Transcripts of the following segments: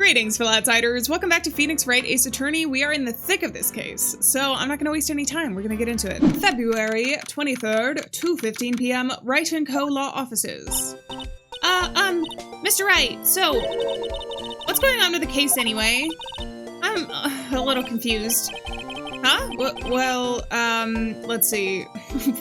Greetings, fellow outsiders. Welcome back to Phoenix Wright, AceAttorney. We are in the thick of this case, so I'm not going to waste any time. We're going to get into it. February 23rd, 2:15 p.m., Wright & Co. Law Offices. Mr. Wright, so, what's going on with the case anyway? I'm a little confused. Huh? Let's see.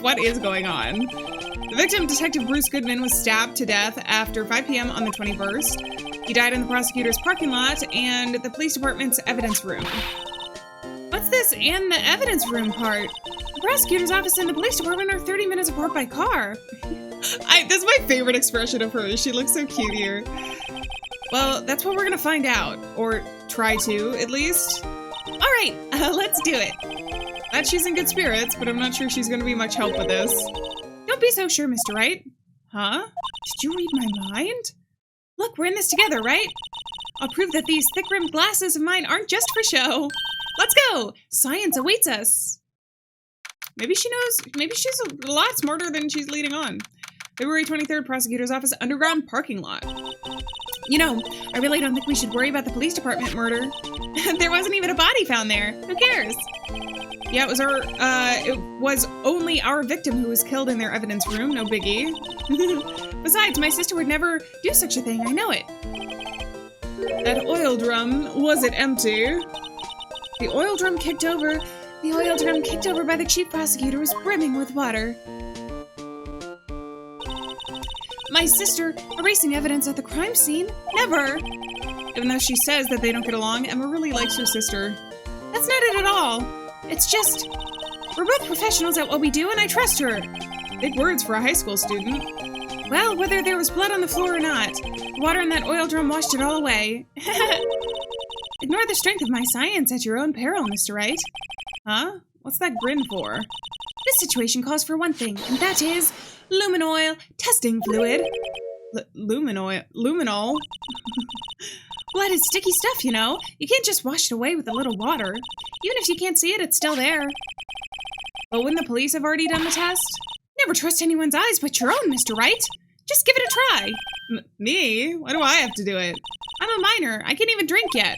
What is going on? The victim, Detective Bruce Goodman, was stabbed to death after 5 p.m. on the 21st. He died in the prosecutor's parking lot and the police department's evidence room. What's this "and the evidence room" part? The prosecutor's office and the police department are 30 minutes apart by car. That's my favorite expression of hers. She looks so cute here. Well, that's what we're gonna find out. Or try to, at least. Alright, let's do it. Glad she's in good spirits, but I'm not sure she's gonna be much help with this. Don't be so sure, Mr. Wright. Huh? Did you read my mind? Look, we're in this together, right? I'll prove that these thick-rimmed glasses of mine aren't just for show. Let's go! Science awaits us. Maybe she knows, maybe she's a lot smarter than she's leading on. February 23rd, prosecutor's office, underground parking lot. You know, I really don't think we should worry about the police department murder. There wasn't even a body found there. Who cares? Yeah, it was only our victim who was killed in their evidence room. No biggie. Besides, my sister would never do such a thing. I know it. That oil drum, was it empty? The oil drum kicked over. The oil drum kicked over by the chief prosecutor was brimming with water. My sister erasing evidence at the crime scene? Never! Even though she says that they don't get along, Emma really likes her sister. That's not it at all. It's just, we're both professionals at what we do and I trust her. Big words for a high school student. Well, whether there was blood on the floor or not, the water in that oil drum washed it all away. Ignore the strength of my science at your own peril, Mr. Wright. Huh? What's that grin for? This situation calls for one thing, and that is luminoil testing fluid. Luminol? Blood is sticky stuff, you know. You can't just wash it away with a little water. Even if you can't see it, it's still there. But wouldn't the police have already done the test? Never trust anyone's eyes but your own, Mr. Wright. Just give it a try. Me? Why do I have to do it? I'm a minor. I can't even drink yet.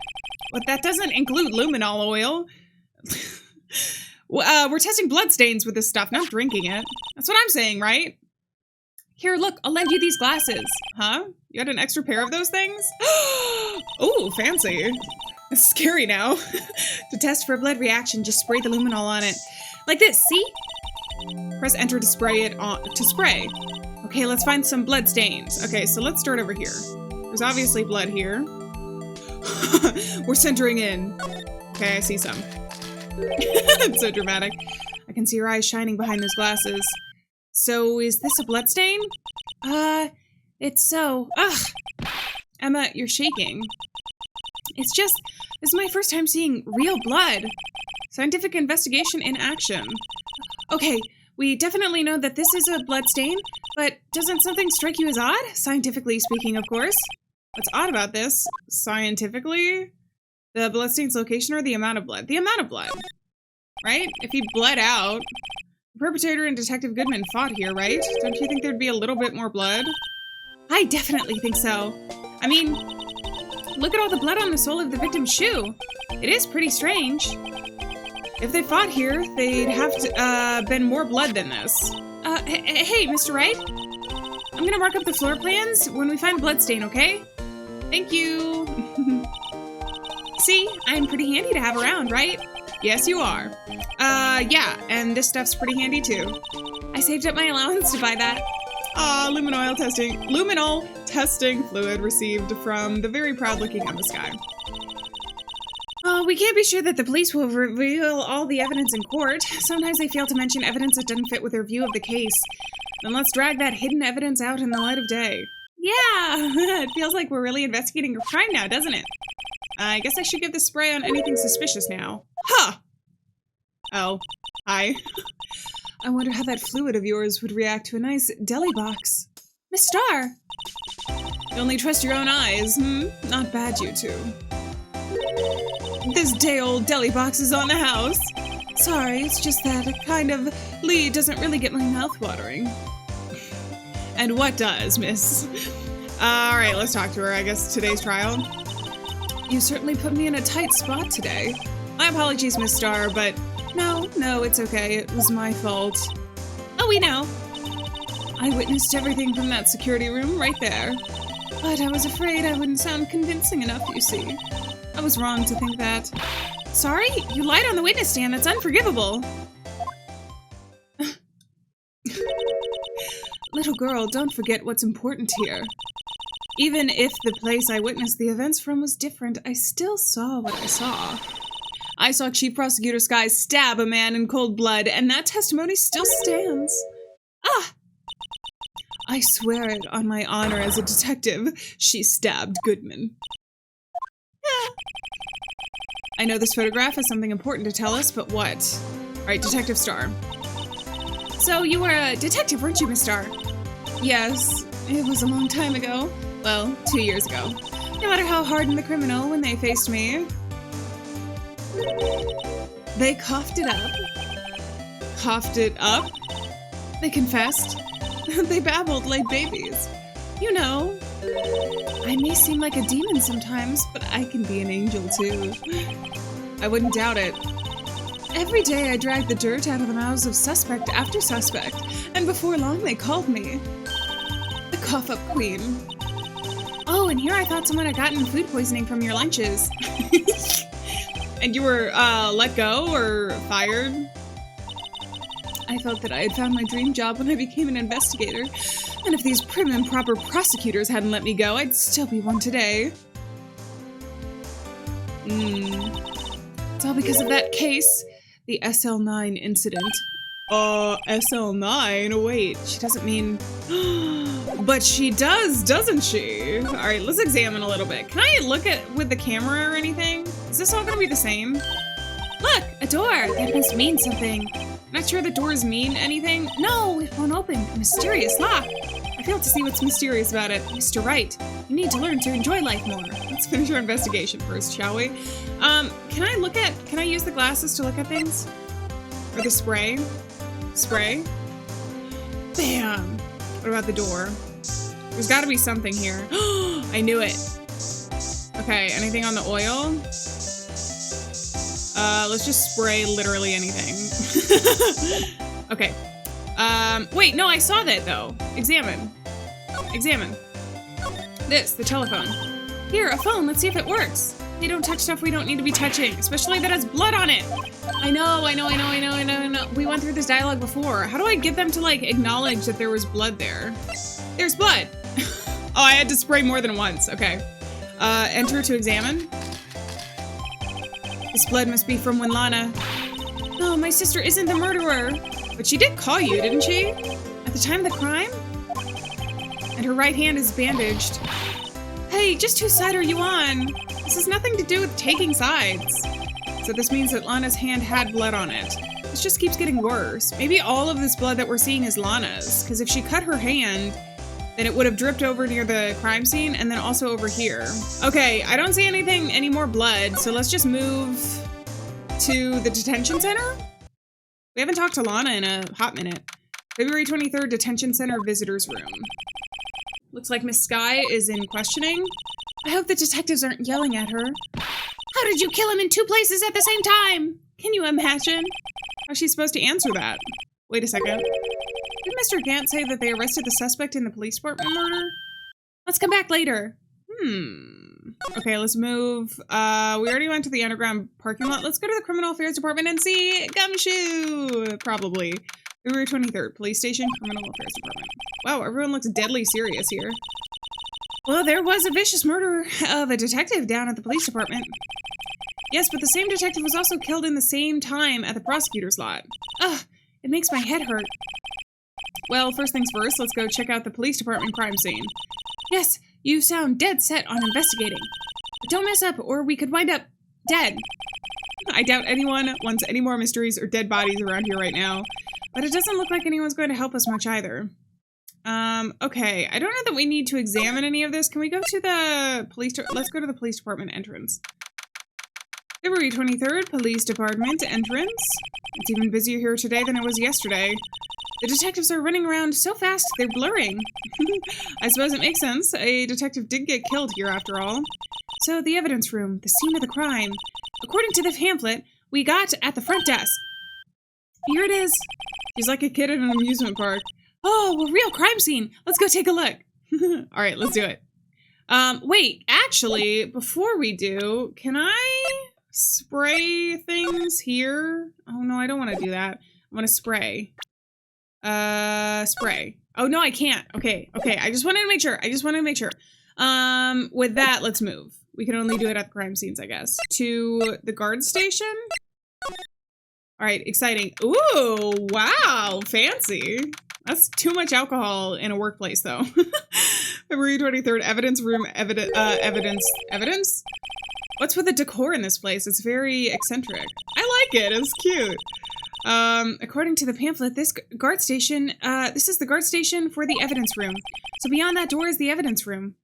But that doesn't include luminol oil. We're testing blood stains with this stuff, not drinking it. That's what I'm saying, right? Here, look, I'll lend you these glasses. Huh? You had an extra pair of those things? Oh, fancy. It's scary now. To test for a blood reaction, just spray the luminol on it. Like this, see? Press enter to spray it on, Okay, let's find some blood stains. Okay, so let's start over here. There's obviously blood here. We're centering in. Okay, I see some. It's so dramatic. I can see your eyes shining behind those glasses. So, is this a blood stain? It's so... Ugh! Emma, you're shaking. It's just, this is my first time seeing real blood. Scientific investigation in action. Okay, we definitely know that this is a blood stain, but doesn't something strike you as odd? Scientifically speaking, of course. What's odd about this, scientifically? The bloodstain's location or the amount of blood? The amount of blood, right? If he bled out, the perpetrator and Detective Goodman fought here, right? Don't you think there'd be a little bit more blood? I definitely think so. I mean, look at all the blood on the sole of the victim's shoe. It is pretty strange. If they fought here, they'd have to, been more blood than this. Hey, Mr. Wright? I'm gonna mark up the floor plans when we find a blood stain, okay? Thank you. See, I'm pretty handy to have around, right? Yes, you are. Yeah, and this stuff's pretty handy too. I saved up my allowance to buy that. Luminol testing fluid received from the very proud-looking Emma Sky. We can't be sure that the police will reveal all the evidence in court. Sometimes they fail to mention evidence that doesn't fit with their view of the case. Then let's drag that hidden evidence out in the light of day. Yeah, it feels like we're really investigating a crime now, doesn't it? I guess I should give the spray on anything suspicious now. Huh! Oh, hi. I wonder how that fluid of yours would react to a nice deli box. Miss Starr! You only trust your own eyes, Not bad, you two. This day-old deli box is on the house. Sorry, it's just that kind of lead doesn't really get my mouth watering. And what does, miss? Alright, let's talk to her, I guess, today's trial. You certainly put me in a tight spot today. My apologies, Miss Starr, but no, it's okay. It was my fault. Oh, we know. I witnessed everything from that security room right there. But I was afraid I wouldn't sound convincing enough, you see. I was wrong to think that. Sorry? You lied on the witness stand. That's unforgivable. Little girl, don't forget what's important here. Even if the place I witnessed the events from was different, I still saw what I saw. I saw Chief Prosecutor Sky stab a man in cold blood, and that testimony still stands. Ah! I swear it on my honor as a detective, she stabbed Goodman. Ah. I know this photograph has something important to tell us, but what? Alright, Detective Starr. So you were a detective, weren't you, Miss Starr? Yes, it was a long time ago. Well, 2 years ago. No matter how hardened the criminal when they faced me, they coughed it up. Coughed it up? They confessed. They babbled like babies. You know, I may seem like a demon sometimes, but I can be an angel too. I wouldn't doubt it. Every day I dragged the dirt out of the mouths of suspect after suspect, and before long they called me the cough-up queen. Oh, and here I thought someone had gotten food poisoning from your lunches. And you were, let go or fired? I felt that I had found my dream job when I became an investigator, and if these prim and proper prosecutors hadn't let me go, I'd still be one today. It's all because of that case, the SL9 incident. SL9? Wait, she doesn't mean... But she does, doesn't she? Alright, let's examine a little bit. Can I look at with the camera or anything? Is this all gonna be the same? Look, a door! That must mean something. Not sure the doors mean anything? No, it won't open. A mysterious lock. I fail to see what's mysterious about it. Mr. Wright, you need to learn to enjoy life more. Let's finish our investigation first, shall we? Can I use the glasses to look at things? Or the spray? Spray? Bam! What about the door? There's gotta be something here. I knew it. Okay, anything on the oil? Let's just spray literally anything. Okay. Wait, no, I saw that though. Examine. Examine. This, the telephone. Here, a phone, let's see if it works. They don't touch stuff we don't need to be touching, especially that has blood on it. I know. We went through this dialogue before. How do I get them to, like, acknowledge that there was blood there? There's blood. Oh, I had to spray more than once. Okay. Enter to examine. This blood must be from when Lana... No, my sister isn't the murderer. But she did call you, didn't she? At the time of the crime? And her right hand is bandaged. Hey, just whose side are you on? This has nothing to do with taking sides. So this means that Lana's hand had blood on it. This just keeps getting worse. Maybe all of this blood that we're seeing is Lana's, because if she cut her hand, then it would have dripped over near the crime scene and then also over here. Okay, I don't see any more blood, so let's just move to the detention center? We haven't talked to Lana in a hot minute. February 23rd, detention center visitors room. Looks like Miss Sky is in questioning. I hope the detectives aren't yelling at her. How did you kill him in 2 places at the same time? Can you imagine? How's she supposed to answer that? Wait a second. Did Mr. Gant say that they arrested the suspect in the police department murder? Let's come back later. Okay, let's move. We already went to the underground parking lot. Let's go to the criminal affairs department and see Gumshoe. Probably. February 23rd, police station, criminal affairs department. Wow, everyone looks deadly serious here. Well, there was a vicious murder of a detective down at the police department. Yes, but the same detective was also killed in the same time at the prosecutor's lot. Ugh, it makes my head hurt. Well, first things first, let's go check out the police department crime scene. Yes, you sound dead set on investigating. But don't mess up, or we could wind up dead. I doubt anyone wants any more mysteries or dead bodies around here right now. But it doesn't look like anyone's going to help us much either. Okay. I don't know that we need to examine any of this. Can we go to the police... Let's go to the police department entrance. February 23rd, police department entrance. It's even busier here today than it was yesterday. The detectives are running around so fast, they're blurring. I suppose it makes sense. A detective did get killed here after all. So, the evidence room, the scene of the crime. According to the pamphlet, we got at the front desk. Here it is. She's like a kid at an amusement park. Oh, a real crime scene. Let's go take a look. All right, let's do it. Wait, actually, before we do, can I spray things here? Oh, no, I don't want to do that. I want to spray. Spray. Oh, no, I can't. Okay. I just wanted to make sure. With that, let's move. We can only do it at the crime scenes, I guess. To the guard station? All right, exciting. Ooh, wow, fancy. That's too much alcohol in a workplace, though. February 23rd, evidence room, evidence? What's with the decor in this place? It's very eccentric. I like it, it's cute. According to the pamphlet, this guard station, this is the guard station for the evidence room. So beyond that door is the evidence room.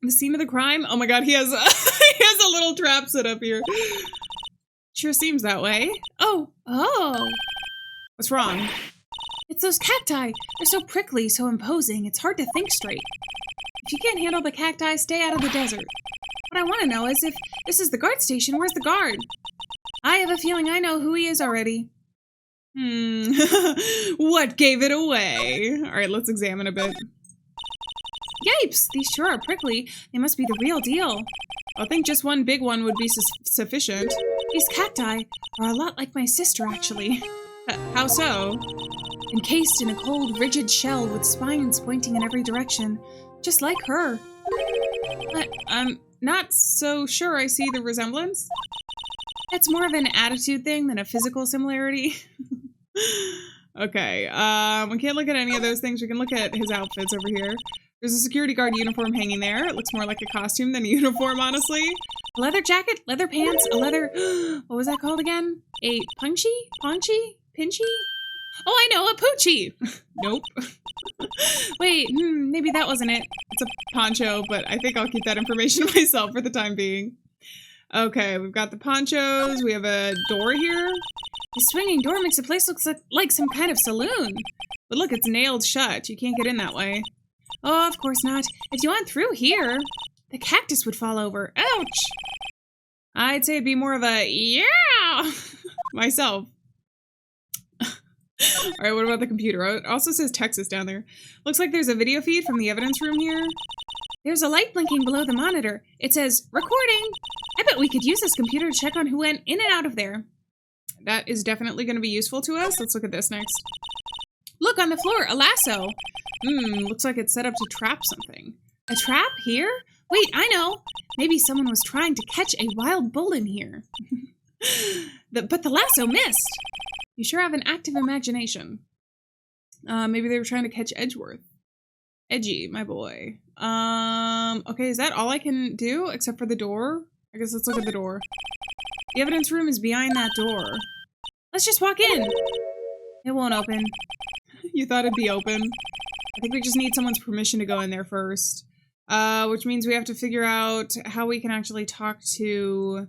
The scene of the crime? Oh my god, he has, he has a little trap set up here. Sure seems that way. Oh. What's wrong? It's those cacti. They're so prickly, so imposing, it's hard to think straight. If you can't handle the cacti, stay out of the desert. What I want to know is if this is the guard station, where's the guard? I have a feeling I know who he is already. What gave it away? All right, let's examine a bit. Yipes, these sure are prickly. They must be the real deal. I think just one big one would be sufficient. These cacti are a lot like my sister, actually. How so? Encased in a cold, rigid shell with spines pointing in every direction, just like her. I'm not so sure I see the resemblance. It's more of an attitude thing than a physical similarity. Okay, we can't look at any of those things. We can look at his outfits over here. There's a security guard uniform hanging there. It looks more like a costume than a uniform, honestly. A leather jacket, leather pants, a leather... what was that called again? A punchy? Pinchy? Oh, I know, a poochie! Nope. Wait, maybe that wasn't it. It's a poncho, but I think I'll keep that information to myself for the time being. Okay, we've got the ponchos. We have a door here. The swinging door makes the place look like some kind of saloon. But look, it's nailed shut. You can't get in that way. Oh, of course not. If you went through here, the cactus would fall over. Ouch! I'd say it'd be more of a, yeah! Myself. Alright, what about the computer? It also says Texas down there. Looks like there's a video feed from the evidence room here. There's a light blinking below the monitor. It says, recording! I bet we could use this computer to check on who went in and out of there. That is definitely going to be useful to us. Let's look at this next. Look, on the floor, a lasso. Looks like it's set up to trap something. A trap here? Wait, I know. Maybe someone was trying to catch a wild bull in here. But the lasso missed. You sure have an active imagination. Maybe they were trying to catch Edgeworth. Edgy, my boy. Okay, is that all I can do except for the door? I guess let's look at the door. The evidence room is behind that door. Let's just walk in. It won't open. You thought it'd be open. I think we just need someone's permission to go in there first. Which means we have to figure out how we can actually talk to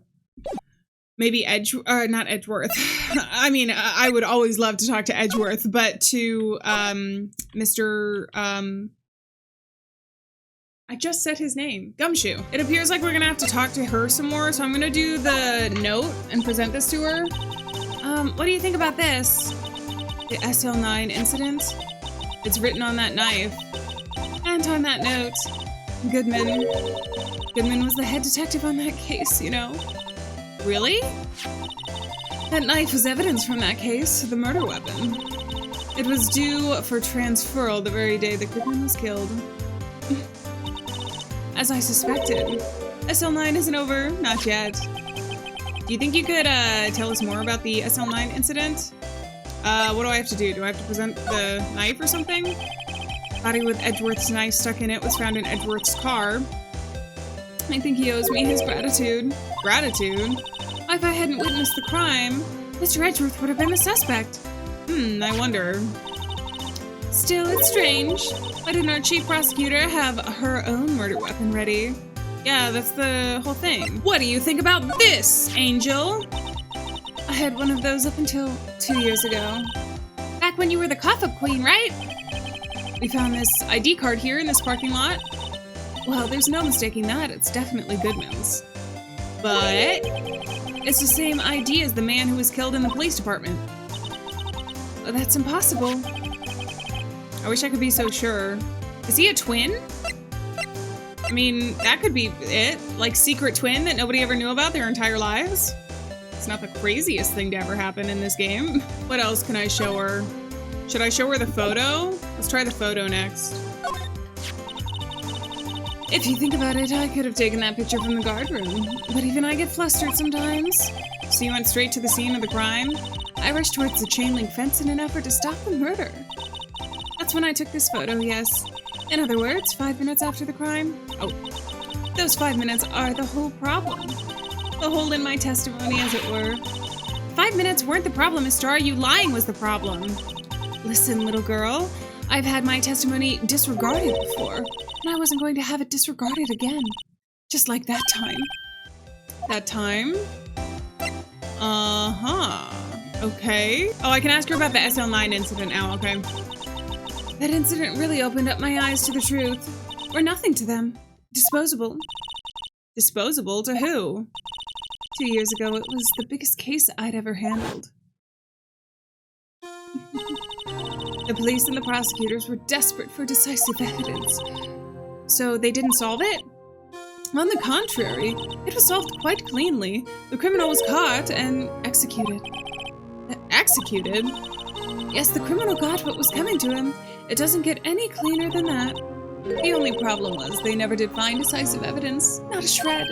maybe not Edgeworth. I mean, I would always love to talk to Edgeworth, but to Mr. I just said his name. Gumshoe. It appears like we're gonna have to talk to her some more, so I'm gonna do the note and present this to her. What do you think about this? The SL9 incident? It's written on that knife. And on that note, Goodman was the head detective on that case, you know. Really? That knife was evidence from that case, the murder weapon. It was due for transferal the very day that Goodman was killed. As I suspected. SL9 isn't over, not yet. Do you think you could tell us more about the SL9 incident? What do I have to do? Do I have to present the knife or something? Body with Edgeworth's knife stuck in it was found in Edgeworth's car. I think he owes me his gratitude. Gratitude? If I hadn't witnessed the crime, Mr. Edgeworth would have been the suspect. I wonder. Still, it's strange. Why didn't our chief prosecutor have her own murder weapon ready? Yeah, that's the whole thing. What do you think about this, Angel? I had one of those up until 2 years ago. Back when you were the cough-up queen, right? We found this ID card here in this parking lot. Well, there's no mistaking that. It's definitely Goodman's. But it's the same ID as the man who was killed in the police department. That's impossible. I wish I could be so sure. Is he a twin? I mean, that could be it. Like, secret twin that nobody ever knew about their entire lives? It's not the craziest thing to ever happen in this game. What else can I show her? Should I show her the photo? Let's try the photo next. If you think about it, I could have taken that picture from the guard room. But even I get flustered sometimes. So you went straight to the scene of the crime? I rushed towards the chain link fence in an effort to stop the murder. That's when I took this photo, yes. In other words, 5 minutes after the crime. Oh, those 5 minutes are the whole problem. The hole in my testimony, as it were. 5 minutes weren't the problem, Miss Starr. You lying was the problem. Listen, little girl. I've had my testimony disregarded before, and I wasn't going to have it disregarded again. Just like that time. That time? Uh-huh. Okay. Oh, I can ask her about the SL9 incident now, okay. That incident really opened up my eyes to the truth. Or nothing to them. Disposable. Disposable to who? 2 years ago, it was the biggest case I'd ever handled. The police and the prosecutors were desperate for decisive evidence. So they didn't solve it? On the contrary, it was solved quite cleanly. The criminal was caught and executed. Executed? Yes, the criminal got what was coming to him. It doesn't get any cleaner than that. The only problem was they never did find decisive evidence. Not a shred.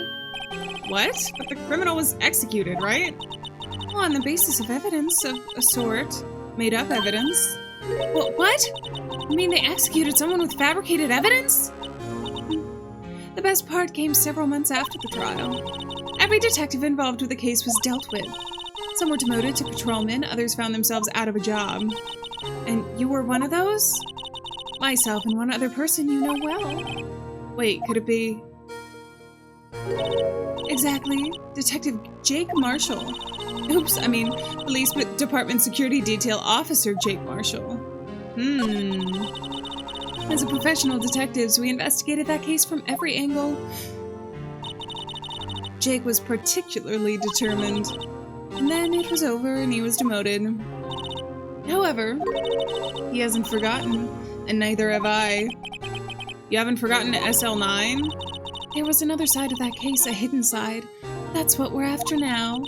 What? But the criminal was executed, right? Well, on the basis of evidence of a sort. Made up evidence. Well, what? You mean they executed someone with fabricated evidence? The best part came several months after the trial. Every detective involved with the case was dealt with. Some were demoted to patrolmen, others found themselves out of a job. And you were one of those? Myself and one other person you know well. Wait, could it be... Exactly. Detective Jake Marshall. Oops, I mean, Police Department Security Detail Officer Jake Marshall. As a professional detectives, we investigated that case from every angle. Jake was particularly determined. And then it was over and he was demoted. However, he hasn't forgotten, and neither have I. You haven't forgotten SL9? There was another side of that case, a hidden side. That's what we're after now.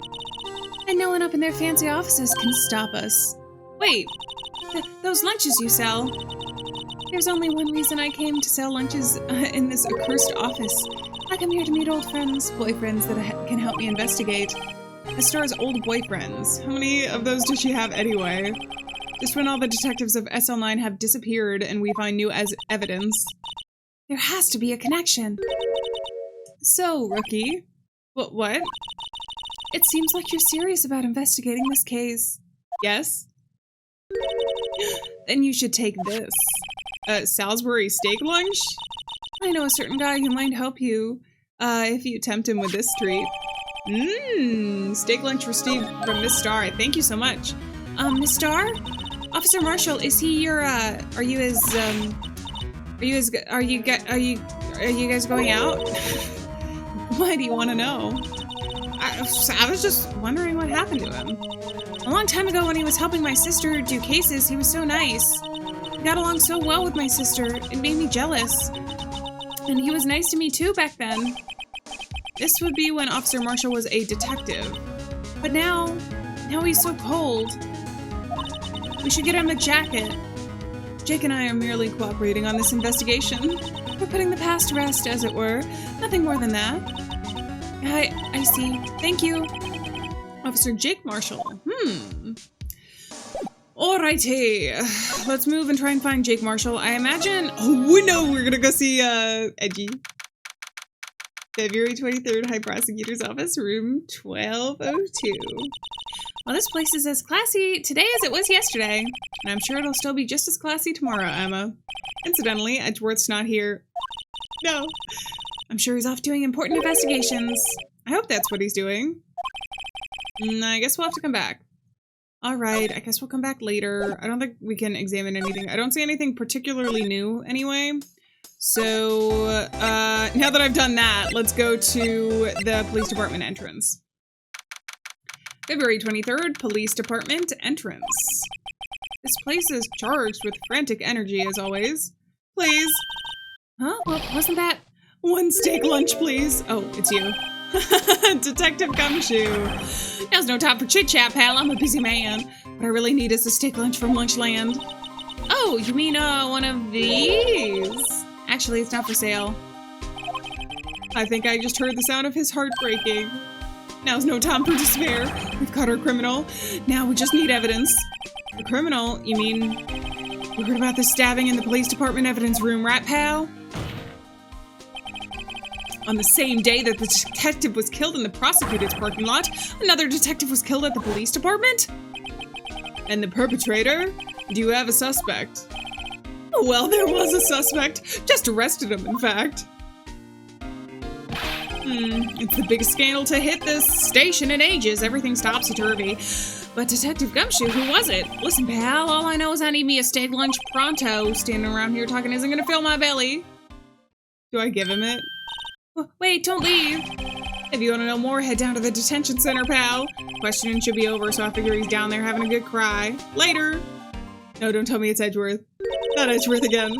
And no one up in their fancy offices can stop us. Wait, those lunches you sell. There's only one reason I came to sell lunches in this accursed office. I come here to meet old friends, boyfriends that can help me investigate. Miss Starr's old boyfriends. How many of those does she have anyway? Just when all the detectives of SL9 have disappeared and we find new evidence. There has to be a connection. So, Rookie. What? It seems like you're serious about investigating this case. Yes? Then you should take this. Salisbury steak lunch? I know a certain guy who might help you, if you tempt him with this treat. Steak lunch received from Miss Starr. Thank you so much. Miss Starr? Officer Marshall, is he your, are you guys going out? Why do you want to know? I was just wondering what happened to him. A long time ago when he was helping my sister do cases, he was so nice. He got along so well with my sister, it made me jealous. And he was nice to me too back then. This would be when Officer Marshall was a detective. But now he's so cold. We should get him a jacket. Jake and I are merely cooperating on this investigation. We're putting the past to rest, as it were. Nothing more than that. I see. Thank you. Officer Jake Marshall. Alrighty. Let's move and try and find Jake Marshall. I imagine... Oh, no! We're gonna go see, Edgy. February 23rd, High Prosecutor's Office, room 1202. Well, this place is as classy today as it was yesterday. And I'm sure it'll still be just as classy tomorrow, Emma. Incidentally, Edgeworth's not here. No. I'm sure he's off doing important investigations. I hope that's what he's doing. I guess we'll have to come back. Alright, I guess we'll come back later. I don't think we can examine anything. I don't see anything particularly new anyway. So, now that I've done that, let's go to the police department entrance. February 23rd, police department entrance. This place is charged with frantic energy, as always. Please. Huh? Well, wasn't that... One steak lunch, please. Oh, it's you. Detective Gumshoe. Now's no time for chit-chat, pal. I'm a busy man. What I really need is a steak lunch from Lunchland. Oh, you mean, one of these? Actually, it's not for sale. I think I just heard the sound of his heart breaking. Now's no time for despair. We've caught our criminal. Now we just need evidence. The criminal? You mean... You heard about the stabbing in the police department evidence room, right, pal? On the same day that the detective was killed in the prosecutor's parking lot, another detective was killed at the police department? And the perpetrator? Do you have a suspect? Well, there was a suspect. Just arrested him, in fact. It's the biggest scandal to hit this station in ages. Everything's topsy-turvy. But Detective Gumshoe, who was it? Listen, pal, all I know is I need me a steak lunch pronto. Standing around here talking isn't gonna fill my belly. Do I give him it? Wait, don't leave. If you want to know more, head down to the detention center, pal. Questioning should be over, so I figure he's down there having a good cry. Later. No, don't tell me it's Edgeworth. Not Edgeworth again.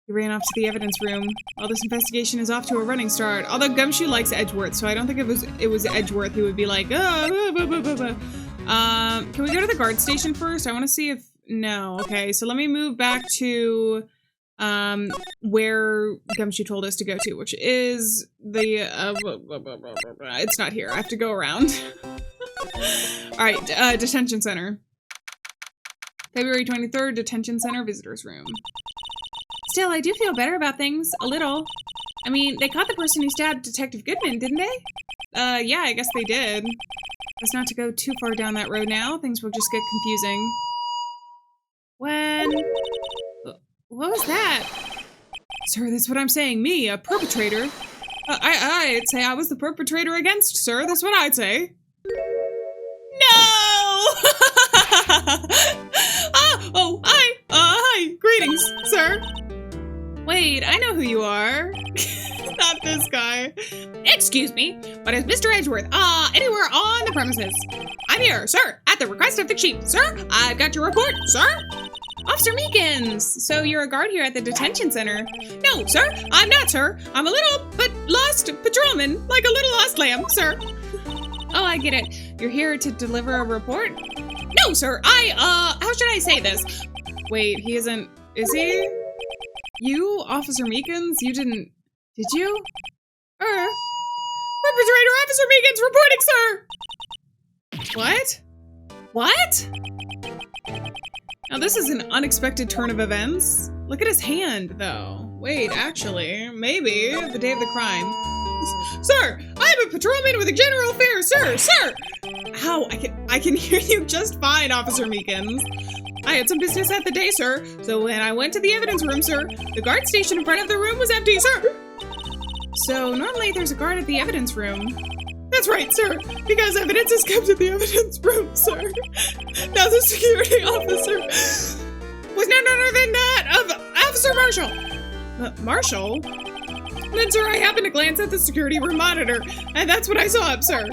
He ran off to the evidence room. All this investigation is off to a running start. Although Gumshoe likes Edgeworth, so I don't think it was Edgeworth who would be like, can we go to the guard station first? I want to see if... No. Okay, so let me move back to... where Gumshoe told us to go to, which is the, it's not here. I have to go around. Alright, detention center. February 23rd, detention center visitors room. Still, I do feel better about things, a little. I mean, they caught the person who stabbed Detective Goodman, didn't they? Yeah, I guess they did. Best not to go too far down that road now. Things will just get confusing. What was that? Sir, that's what I'm saying. Me, a perpetrator. I'd say I was the perpetrator against, sir. That's what I'd say. No! Hi. Greetings, sir. Wait, I know who you are. Not this guy. Excuse me, but is Mr. Edgeworth, anywhere on the premises? I'm here, sir, at the request of the chief. Sir, I've got your report, sir. Officer Meekins! So you're a guard here at the detention center? No, sir, I'm not, sir. I'm a little but lost patrolman, like a little lost lamb, sir. Oh, I get it. You're here to deliver a report? No, sir, how should I say this? Wait, he isn't, is he? You, Officer Meekins, you didn't, did you? Perpetrator Officer Meekins reporting, sir! What? Now this is an unexpected turn of events. Look at his hand, though. Wait, actually, maybe the day of the crime. Sir, I am a patrolman with a general affair, sir! How? I can hear you just fine, Officer Meekins. I had some business at the day, sir. So when I went to the evidence room, sir, the guard station in front of the room was empty, sir. So normally there's a guard at the evidence room. That's right, sir, because evidence is kept in the evidence room, sir. Now the security officer was none other than that of Officer Marshall. Marshall? Then, sir, I happened to glance at the security room monitor, and that's what I saw, sir.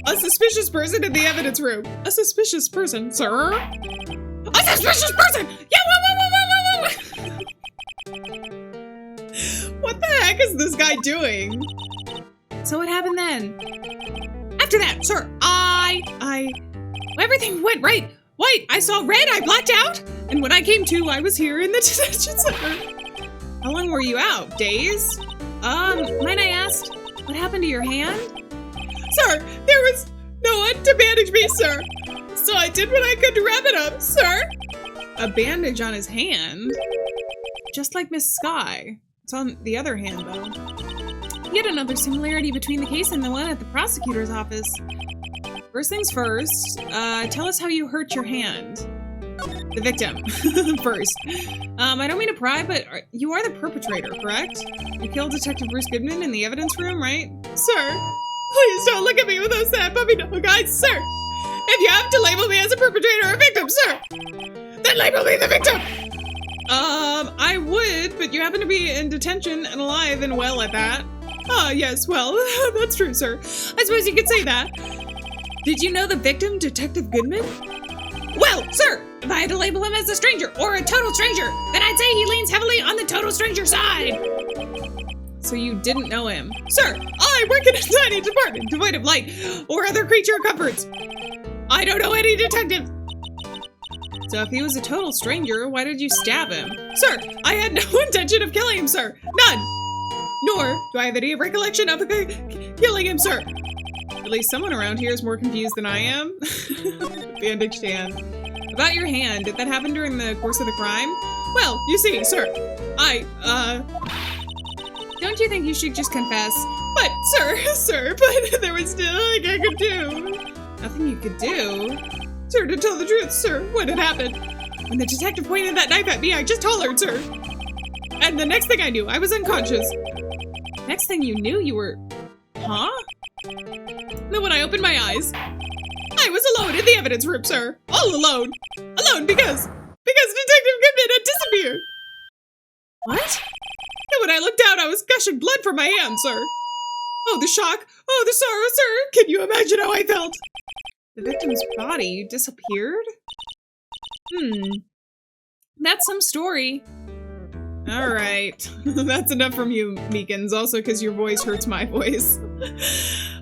A suspicious person in the evidence room. A suspicious person, sir? A suspicious person! Yeah, whoa! What the heck is this guy doing? So what happened then? After that, sir, everything went right. White, I saw red, I blacked out. And when I came to, I was here in the detention center. How long were you out? Days? Might I ask, what happened to your hand? Sir, there was no one to bandage me, sir. So I did what I could to wrap it up, sir. A bandage on his hand? Just like Miss Sky. It's on the other hand, though. Yet another similarity between the case and the one at the prosecutor's office. First things first, tell us how you hurt your hand. The victim, first. I don't mean to pry, but you are the perpetrator, correct? You killed Detective Bruce Goodman in the evidence room, right? Sir, please don't look at me with those sad puppy dog eyes, sir. If you have to label me as a perpetrator or a victim, sir, then label me the victim. I would, but you happen to be in detention and alive and well at that. Ah, yes, well, that's true, sir. I suppose you could say that. Did you know the victim, Detective Goodman? Well, sir, if I had to label him as a stranger or a total stranger, then I'd say he leans heavily on the total stranger side. So you didn't know him? Sir, I work in a tiny department devoid of light or other creature comforts. I don't know any detective. So if he was a total stranger, why did you stab him? Sir, I had no intention of killing him, sir. None. Nor do I have any recollection of killing him, sir. At least someone around here is more confused than I am. Bandaged hand. About your hand, did that happen during the course of the crime? Well, you see, sir, Don't you think you should just confess? But, sir, but there was still nothing I could do. Nothing you could do? Sir, to tell the truth, sir, what had happened? When the detective pointed that knife at me, I just hollered, sir. And the next thing I knew, I was unconscious. Next thing you knew, you were... Huh? Then when I opened my eyes, I was alone in the evidence room, sir. All alone. Alone because Detective Goodman had disappeared. What? And when I looked down, I was gushing blood from my hand, sir. Oh, the shock. Oh, the sorrow, sir. Can you imagine how I felt? The victim's body disappeared? That's some story. All right. That's enough from you, Meekins. Also, because your voice hurts my voice.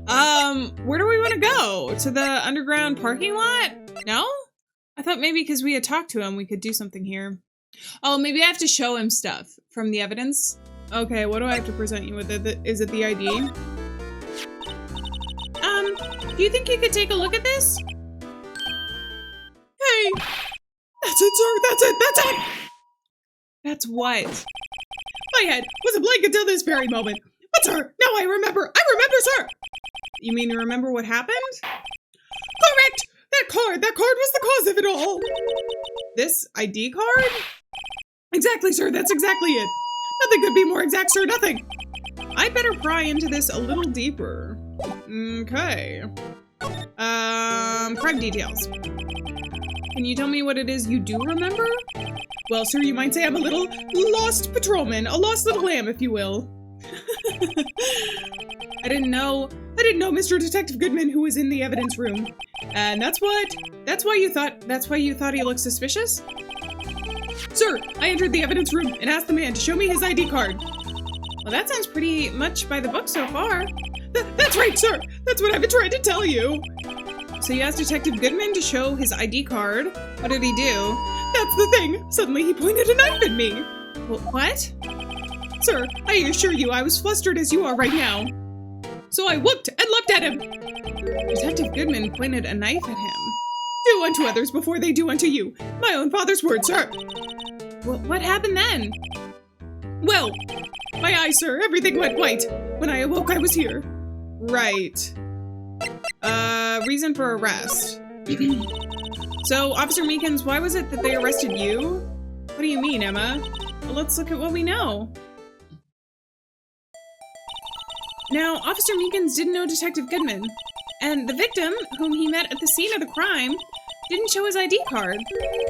Where do we want to go? To the underground parking lot? No? I thought maybe because we had talked to him, we could do something here. Oh, maybe I have to show him stuff from the evidence. Okay, what do I have to present you with? Is it the ID? Do you think you could take a look at this? Hey! That's it, sir! That's it! That's what? My head was a blank until this very moment. But sir, now I remember, sir! You mean you remember what happened? Correct! That card was the cause of it all! This ID card? Exactly, sir, that's exactly it. Nothing could be more exact, sir, nothing. I'd better pry into this a little deeper. Okay. Crime details. Can you tell me what it is you do remember? Well, sir, you might say I'm a little lost patrolman, a lost little lamb, if you will. I didn't know Mr. Detective Goodman who was in the evidence room. And that's why you thought he looked suspicious? Sir, I entered the evidence room and asked the man to show me his ID card. Well, that sounds pretty much by the book so far. That's right, sir. That's what I've been trying to tell you. So you asked Detective Goodman to show his ID card. What did he do? That's the thing. Suddenly he pointed a knife at me. What? Sir, I assure you I was flustered as you are right now. So I whooped and leapt at him. Detective Goodman pointed a knife at him. Do unto others before they do unto you. My own father's words, sir. What happened then? Well, my eyes, sir, everything went white. When I awoke, I was here. Right. Reason for arrest. So, Officer Meekins, why was it that they arrested you? What do you mean, Emma? Well, let's look at what we know. Now, Officer Meekins didn't know Detective Goodman, and the victim, whom he met at the scene of the crime, didn't show his ID card.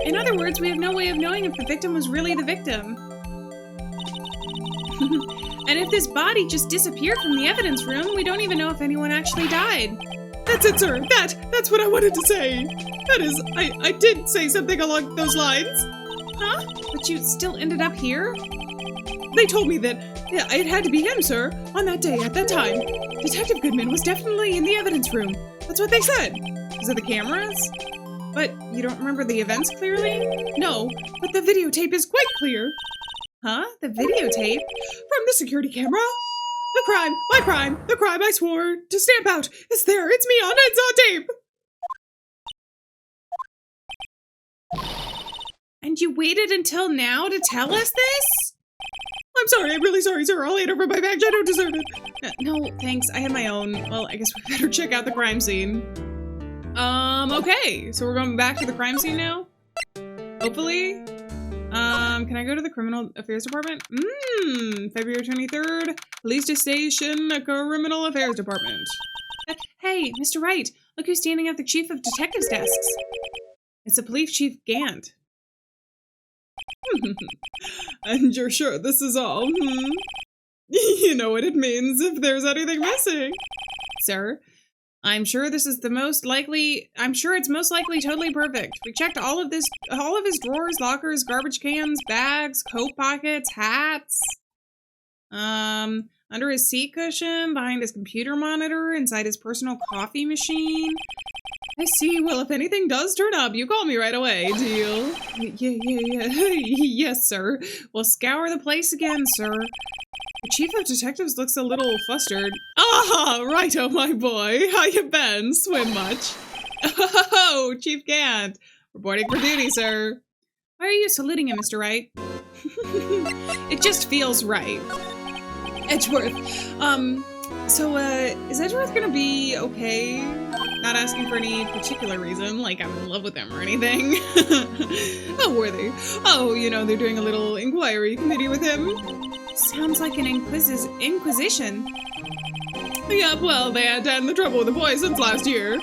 In other words, we have no way of knowing if the victim was really the victim. And if this body just disappeared from the evidence room, we don't even know if anyone actually died. That's it, sir. That's what I wanted to say. That is, I did say something along those lines. Huh? But you still ended up here? They told me that it had to be him, sir, on that day, at that time. Detective Goodman was definitely in the evidence room. That's what they said. Is it the cameras? But you don't remember the events clearly? No, but the videotape is quite clear. Huh? The videotape? From the security camera? The crime, my crime, the crime I swore to stamp out. It's there, it's me on tape. And you waited until now to tell us this? I'm sorry, I'm really sorry, sir. I'll hand over my badge. I don't deserve it. No, thanks. I have my own. Well, I guess we better check out the crime scene. Okay. So we're going back to the crime scene now? Hopefully. Can I go to the Criminal Affairs Department? February 23rd. Police Station, Criminal Affairs Department. Hey, Mr. Wright. Look who's standing at the Chief of Detectives desks. It's the Police Chief Gant. And you're sure this is all, You know what it means if there's anything missing. Sir, I'm sure it's most likely totally perfect. We checked all of his drawers, lockers, garbage cans, bags, coat pockets, hats. Under his seat cushion, behind his computer monitor, inside his personal coffee machine. I see. Well, if anything does turn up, you call me right away, deal? Yeah. Yes, sir. We'll scour the place again, sir. The chief of detectives looks a little flustered. Ah, righto, my boy. How you been? Swim much? Oh, Chief Gant. Reporting for duty, sir. Why are you saluting him, Mr. Wright? It just feels right. Edgeworth. Is Edgeworth gonna be okay? Not asking for any particular reason, like I'm in love with him or anything. Oh, were they? Oh, they're doing a little inquiry committee with him. Sounds like an inquisition. Yeah, well, they had to end the trouble with the boys since last year.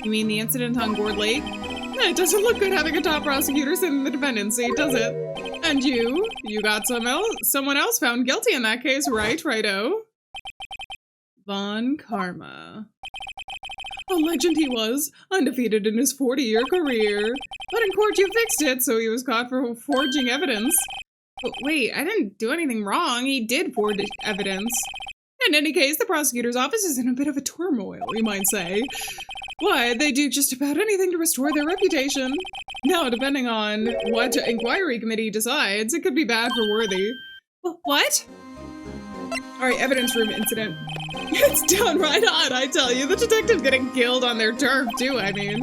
You mean the incident on Gourd Lake? It doesn't look good having a top prosecutor sit in the defendant's seat, does it? And you got someone else found guilty in that case, right, righto? Von Karma. A legend he was, undefeated in his 40-year career. But in court you fixed it, so he was caught for forging evidence. But wait, I didn't do anything wrong. He did forge evidence. In any case, the prosecutor's office is in a bit of a turmoil, you might say. Why, they do just about anything to restore their reputation. Now, depending on what inquiry committee decides, it could be bad for Worthy. What? Alright, evidence room incident. It's downright odd, I tell you. The detectives getting killed on their turf, too, I mean.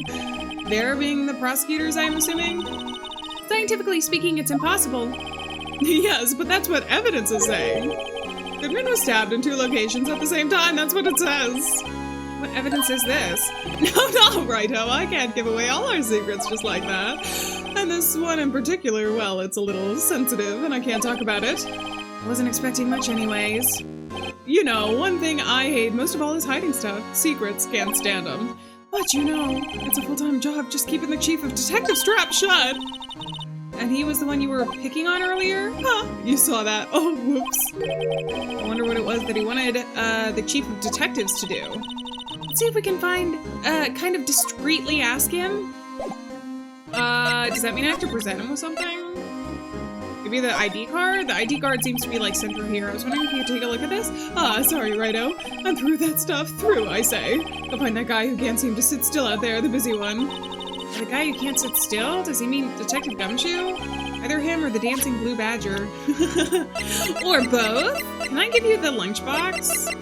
They're being the prosecutors, I'm assuming? Scientifically speaking, it's impossible. Yes, but that's what evidence is saying. Goodman was stabbed in 2 locations at the same time, that's what it says. What evidence is this? No, righto, I can't give away all our secrets just like that. And this one in particular, well, it's a little sensitive and I can't talk about it. I wasn't expecting much anyways. One thing I hate most of all is hiding stuff. Secrets, can't stand them. But it's a full-time job just keeping the chief of detectives strapped shut. And he was the one you were picking on earlier? Huh, you saw that. Oh, whoops. I wonder what it was that he wanted the chief of detectives to do. Let's see if we can kind of discreetly ask him. Does that mean I have to present him with something? Maybe the ID card? The ID card seems to be like center here. I was wondering if you could take a look at this. Sorry, righto. I'm through that stuff. Through, I say. Go find that guy who can't seem to sit still out there, the busy one. The guy who can't sit still? Does he mean Detective Gumshoe? Either him or the dancing blue badger. Or both? Can I give you the lunchbox?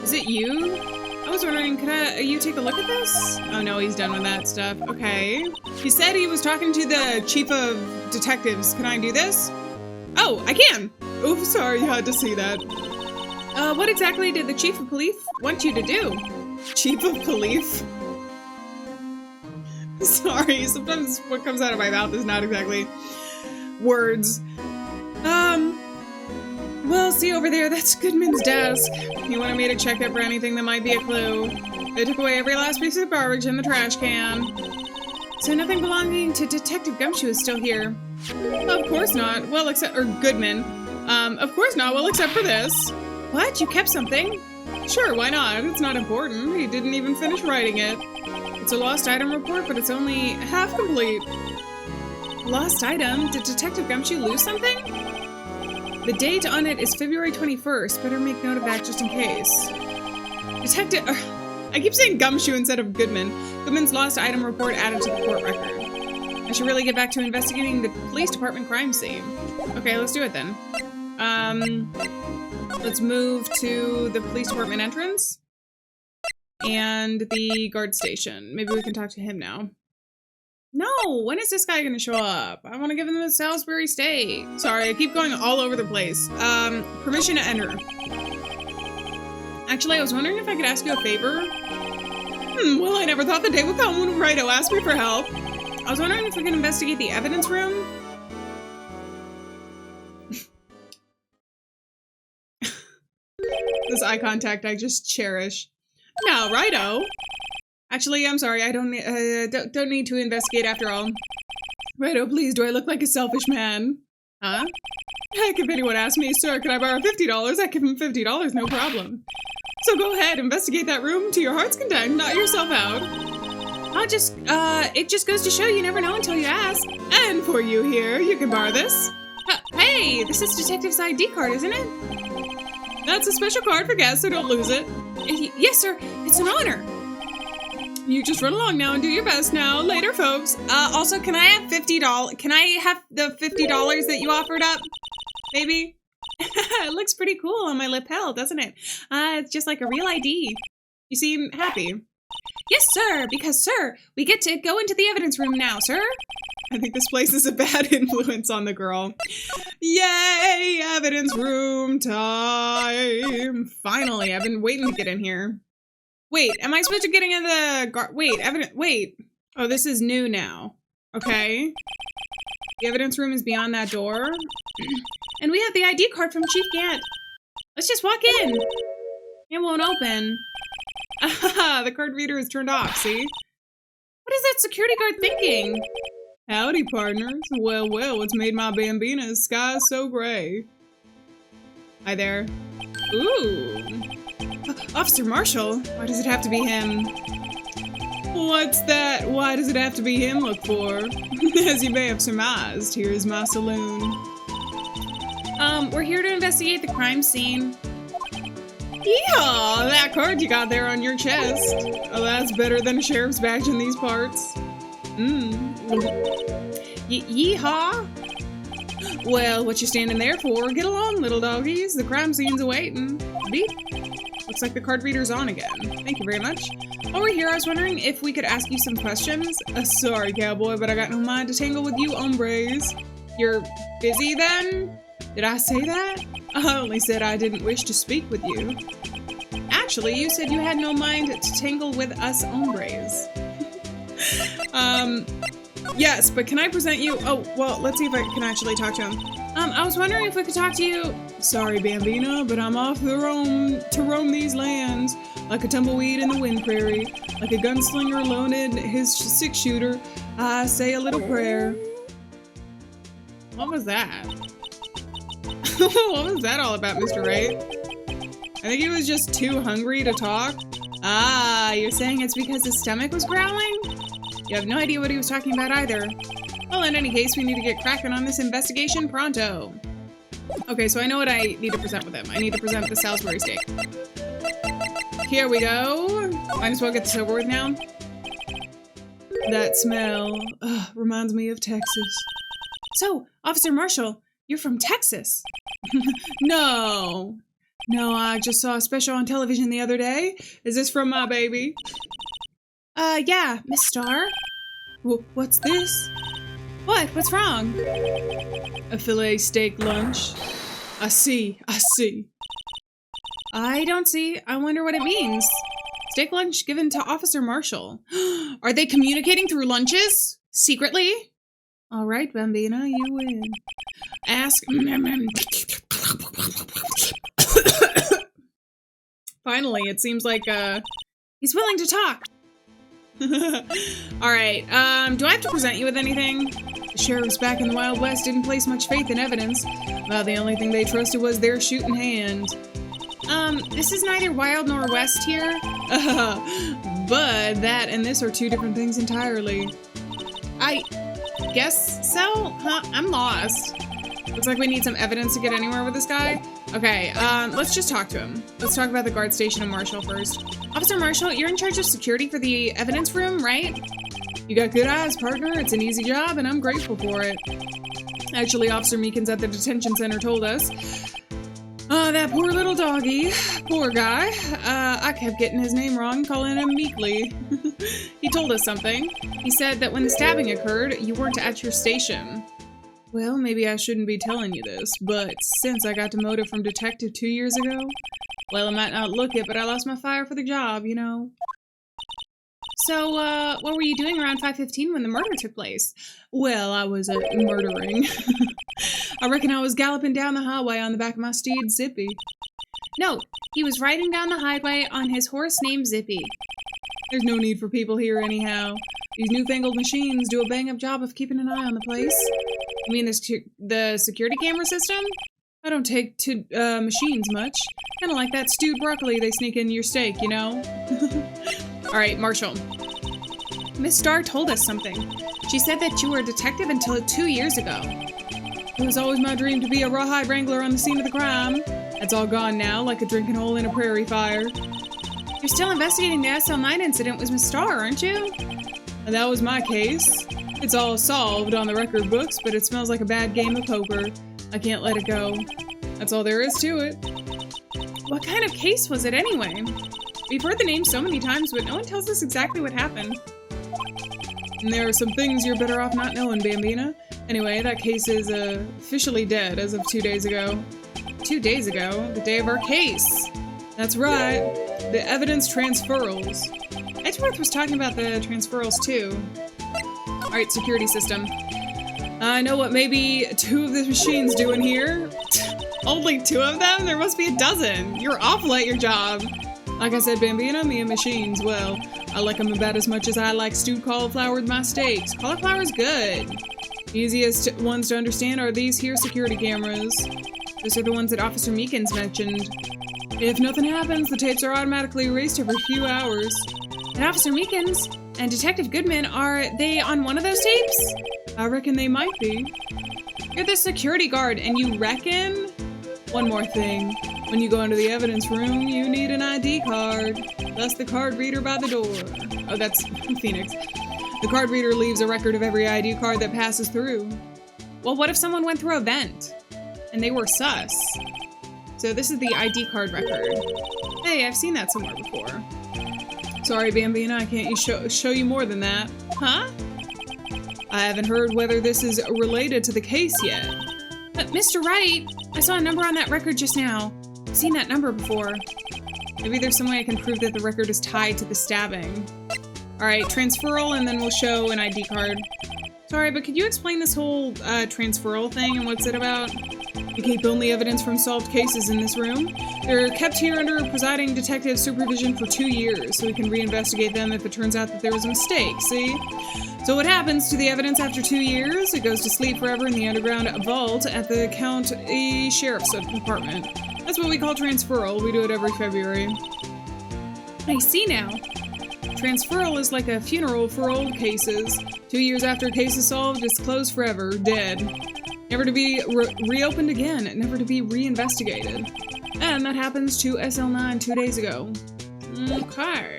Is it you? I was wondering, could you take a look at this? Oh no, he's done with that stuff. Okay. He said he was talking to the chief of detectives. Can I do this? Oh, I can! Oh, sorry, you had to see that. What exactly did the chief of police want you to do? Chief of police? Sorry, sometimes what comes out of my mouth is not exactly words. Well, see over there, that's Goodman's desk. He wanted me to check it for anything that might be a clue. They took away every last piece of garbage in the trash can. So nothing belonging to Detective Gumshoe is still here. Of course not. Well, or Goodman. Of course not. Well, except for this. What? You kept something? Sure, why not? It's not important. He didn't even finish writing it. It's a lost item report, but it's only half complete. Lost item? Did Detective Gumshoe lose something? The date on it is February 21st. Better make note of that just in case. I keep saying Gumshoe instead of Goodman. Goodman's lost item report added to the court record. I should really get back to investigating the police department crime scene. Okay, let's do it then. Let's move to the police department entrance. And the guard station. Maybe we can talk to him now. No, when is this guy gonna show up? I want to give him the Salisbury Steak. Sorry, I keep going all over the place. Permission to enter. Actually, I was wondering if I could ask you a favor. Well, I never thought the day would come when Righto asked me for help. I was wondering if we could investigate the evidence room. This eye contact I just cherish. Now, righto. Actually, I'm sorry, I don't need to investigate after all. Right, oh please, do I look like a selfish man? Huh? Heck, if anyone asks me, sir, can I borrow $50? I give him $50, no problem. So go ahead, investigate that room to your heart's content, knock yourself out. It just goes to show you never know until you ask. And for you here, you can borrow this. Hey, this is Detective's ID card, isn't it? That's a special card for guests, so don't lose it. Yes, sir, it's an honor. You just run along now and do your best now. Later, folks. Also, can I have $50? Can I have the $50 that you offered up? Maybe? It looks pretty cool on my lapel, doesn't it? It's just like a real ID. You seem happy. Yes, sir, because, sir, we get to go into the evidence room now, sir. I think this place is a bad influence on the girl. Yay, evidence room time. Finally, I've been waiting to get in here. Wait, am I supposed to get in the wait. Oh, this is new now. Okay. The evidence room is beyond that door. And we have the ID card from Chief Gant. Let's just walk in. It won't open. The card reader is turned off, see? What is that security guard thinking? Howdy, partners. Well, what's made my bambina's sky so gray? Hi there. Ooh. Officer Marshall? Why does it have to be him? What's that? Why does it have to be him look for? As you may have surmised, here is my saloon. We're here to investigate the crime scene. Yeehaw! That card you got there on your chest. Oh, that's better than a sheriff's badge in these parts. Yeehaw! Well, what you standing there for? Get along, little doggies. The crime scene's awaiting. Beep. Looks like the card reader's on again. Thank you very much. While we're here, I was wondering if we could ask you some questions. Sorry, cowboy, but I got no mind to tangle with you hombres. You're busy then? Did I say that? I only said I didn't wish to speak with you. Actually, you said you had no mind to tangle with us hombres. Yes, but can I present you? Oh, well, let's see if I can actually talk to him. I was wondering if we could talk to you. Sorry, Bambina, but I'm off to roam these lands. Like a tumbleweed in the wind prairie. Like a gunslinger loaded his six-shooter. I say a little prayer. What was that? What was that all about, Mr. Wright? I think he was just too hungry to talk. Ah, you're saying it's because his stomach was growling? You have no idea what he was talking about either. Well, in any case, we need to get cracking on this investigation pronto. Okay, so I know what I need to present with him. I need to present the Salisbury steak. Here we go. Might as well get this over with now. That smell reminds me of Texas. So, Officer Marshall, you're from Texas? No, I just saw a special on television the other day. Is this from my baby? Yeah, Miss Starr. What's this? What? What's wrong? A filet steak lunch. I see. I don't see. I wonder what it means. Steak lunch given to Officer Marshall. Are they communicating through lunches? Secretly? All right, Bambina, you win. Ask. Finally, it seems like, he's willing to talk. All right, do I have to present you with anything? The sheriffs back in the Wild West didn't place much faith in evidence. Well, the only thing they trusted was their shooting hand. This is neither Wild nor West here. But that and this are two different things entirely. I guess so? Huh? I'm lost. Looks like we need some evidence to get anywhere with this guy. Okay, let's just talk to him. Let's talk about the guard station and Marshall first. Officer Marshall, you're in charge of security for the evidence room, right? You got good eyes, partner. It's an easy job, and I'm grateful for it. Actually, Officer Meekins at the detention center told us. That poor little doggy. Poor guy. I kept getting his name wrong, calling him Meekly. He told us something. He said that when the stabbing occurred, you weren't at your station. Well, maybe I shouldn't be telling you this, but since I got demoted from detective 2 years ago, well, I might not look it, but I lost my fire for the job, you know. So, what were you doing around 5:15 when the murder took place? Well, I was, murdering. I reckon I was galloping down the highway on the back of my steed, Zippy. No, he was riding down the highway on his horse named Zippy. There's no need for people here anyhow. These newfangled machines do a bang-up job of keeping an eye on the place. You mean the security camera system? I don't take to machines much. Kind of like that stewed broccoli they sneak in your steak, you know? Alright, Marshall. Miss Starr told us something. She said that you were a detective until 2 years ago. It was always my dream to be a rawhide wrangler on the scene of the crime. That's all gone now, like a drinking hole in a prairie fire. You're still investigating the SL9 incident with Miss Starr, aren't you? And that was my case. It's all solved on the record books, but it smells like a bad game of poker. I can't let it go. That's all there is to it. What kind of case was it anyway? We've heard the name so many times, but no one tells us exactly what happened. And there are some things you're better off not knowing, Bambina. Anyway, that case is officially dead as of 2 days ago. 2 days ago? The day of our case. That's right. The evidence transferals. Edgeworth was talking about the transferals too. Alright, security system. I know what maybe 2 of the machines do in here. Only 2 of them? There must be a dozen. You're awful at your job. Like I said, Bambina, me and machines, well, I like them about as much as I like stewed cauliflower with my steaks. Cauliflower's good. Easiest ones to understand are these here security cameras. Those are the ones that Officer Meekins mentioned. If nothing happens, the tapes are automatically erased every few hours. And Officer Meekins and Detective Goodman, are they on one of those tapes? I reckon they might be. You're the security guard, and you reckon? One more thing. When you go into the evidence room, you need an ID card. That's the card reader by the door. Oh, that's Phoenix. The card reader leaves a record of every ID card that passes through. Well, what if someone went through a vent and they were sus? So this is the ID card record. Hey, I've seen that somewhere before. Sorry, Bambina, I can't show you more than that. Huh? I haven't heard whether this is related to the case yet. But Mr. Wright, I saw a number on that record just now. I've seen that number before. Maybe there's some way I can prove that the record is tied to the stabbing. Alright, transferal, and then we'll show an ID card. Sorry, but could you explain this whole transferal thing and what's it about? We keep only evidence from solved cases in this room. They're kept here under presiding detective supervision for 2 years, so we can reinvestigate them if it turns out that there was a mistake, see? So what happens to the evidence after 2 years? It goes to sleep forever in the underground vault at the county sheriff's department. That's what we call transferal. We do it every February. I see now. Transferal is like a funeral for old cases. 2 years after a case is solved, it's closed forever, dead. Never to be reopened again, never to be reinvestigated. And that happens to SL9 2 days ago. Okay.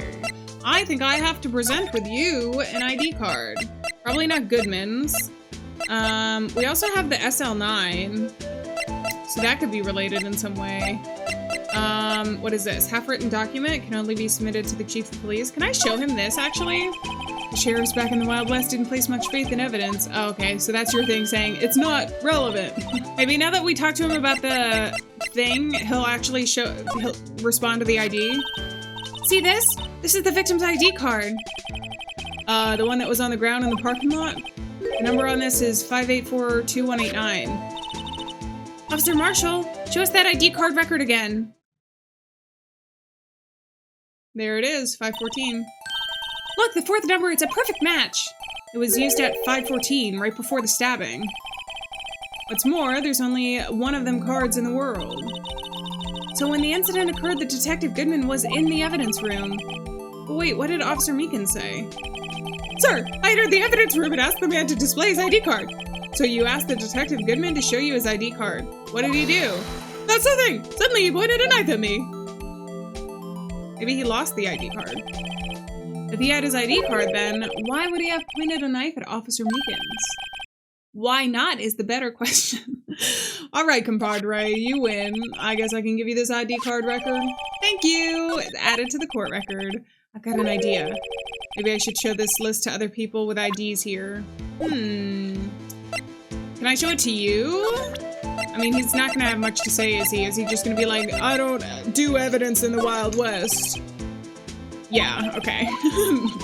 I think I have to present with you an ID card. Probably not Goodman's. We also have the SL9. So that could be related in some way. What is this? Half-written document can only be submitted to the chief of police. Can I show him this, actually? The sheriffs back in the Wild West didn't place much faith in evidence. Oh, okay, so that's your thing saying it's not relevant. Maybe now that we talked to him about the thing, he'll actually he'll respond to the ID. See this? This is the victim's ID card. The one that was on the ground in the parking lot? The number on this is 5842189. Officer Marshall, show us that ID card record again. There it is, 514. Look, the 4th number, it's a perfect match. It was used at 514, right before the stabbing. What's more, there's only one of them cards in the world. So when the incident occurred, the Detective Goodman was in the evidence room. But wait, what did Officer Meekins say? Sir, I entered the evidence room and asked the man to display his ID card. So you asked the Detective Goodman to show you his ID card. What did he do? That's nothing! Suddenly he pointed a knife at me. Maybe he lost the ID card. If he had his ID card, then why would he have pointed a knife at Officer Meekins? Why not is the better question. All right, compadre, you win. I guess I can give you this ID card record. Thank you. It's added to the court record. I've got an idea. Maybe I should show this list to other people with IDs here. Can I show it to you? I mean, he's not gonna have much to say, is he? Is he just gonna be like, I don't do evidence in the Wild West? Yeah, okay.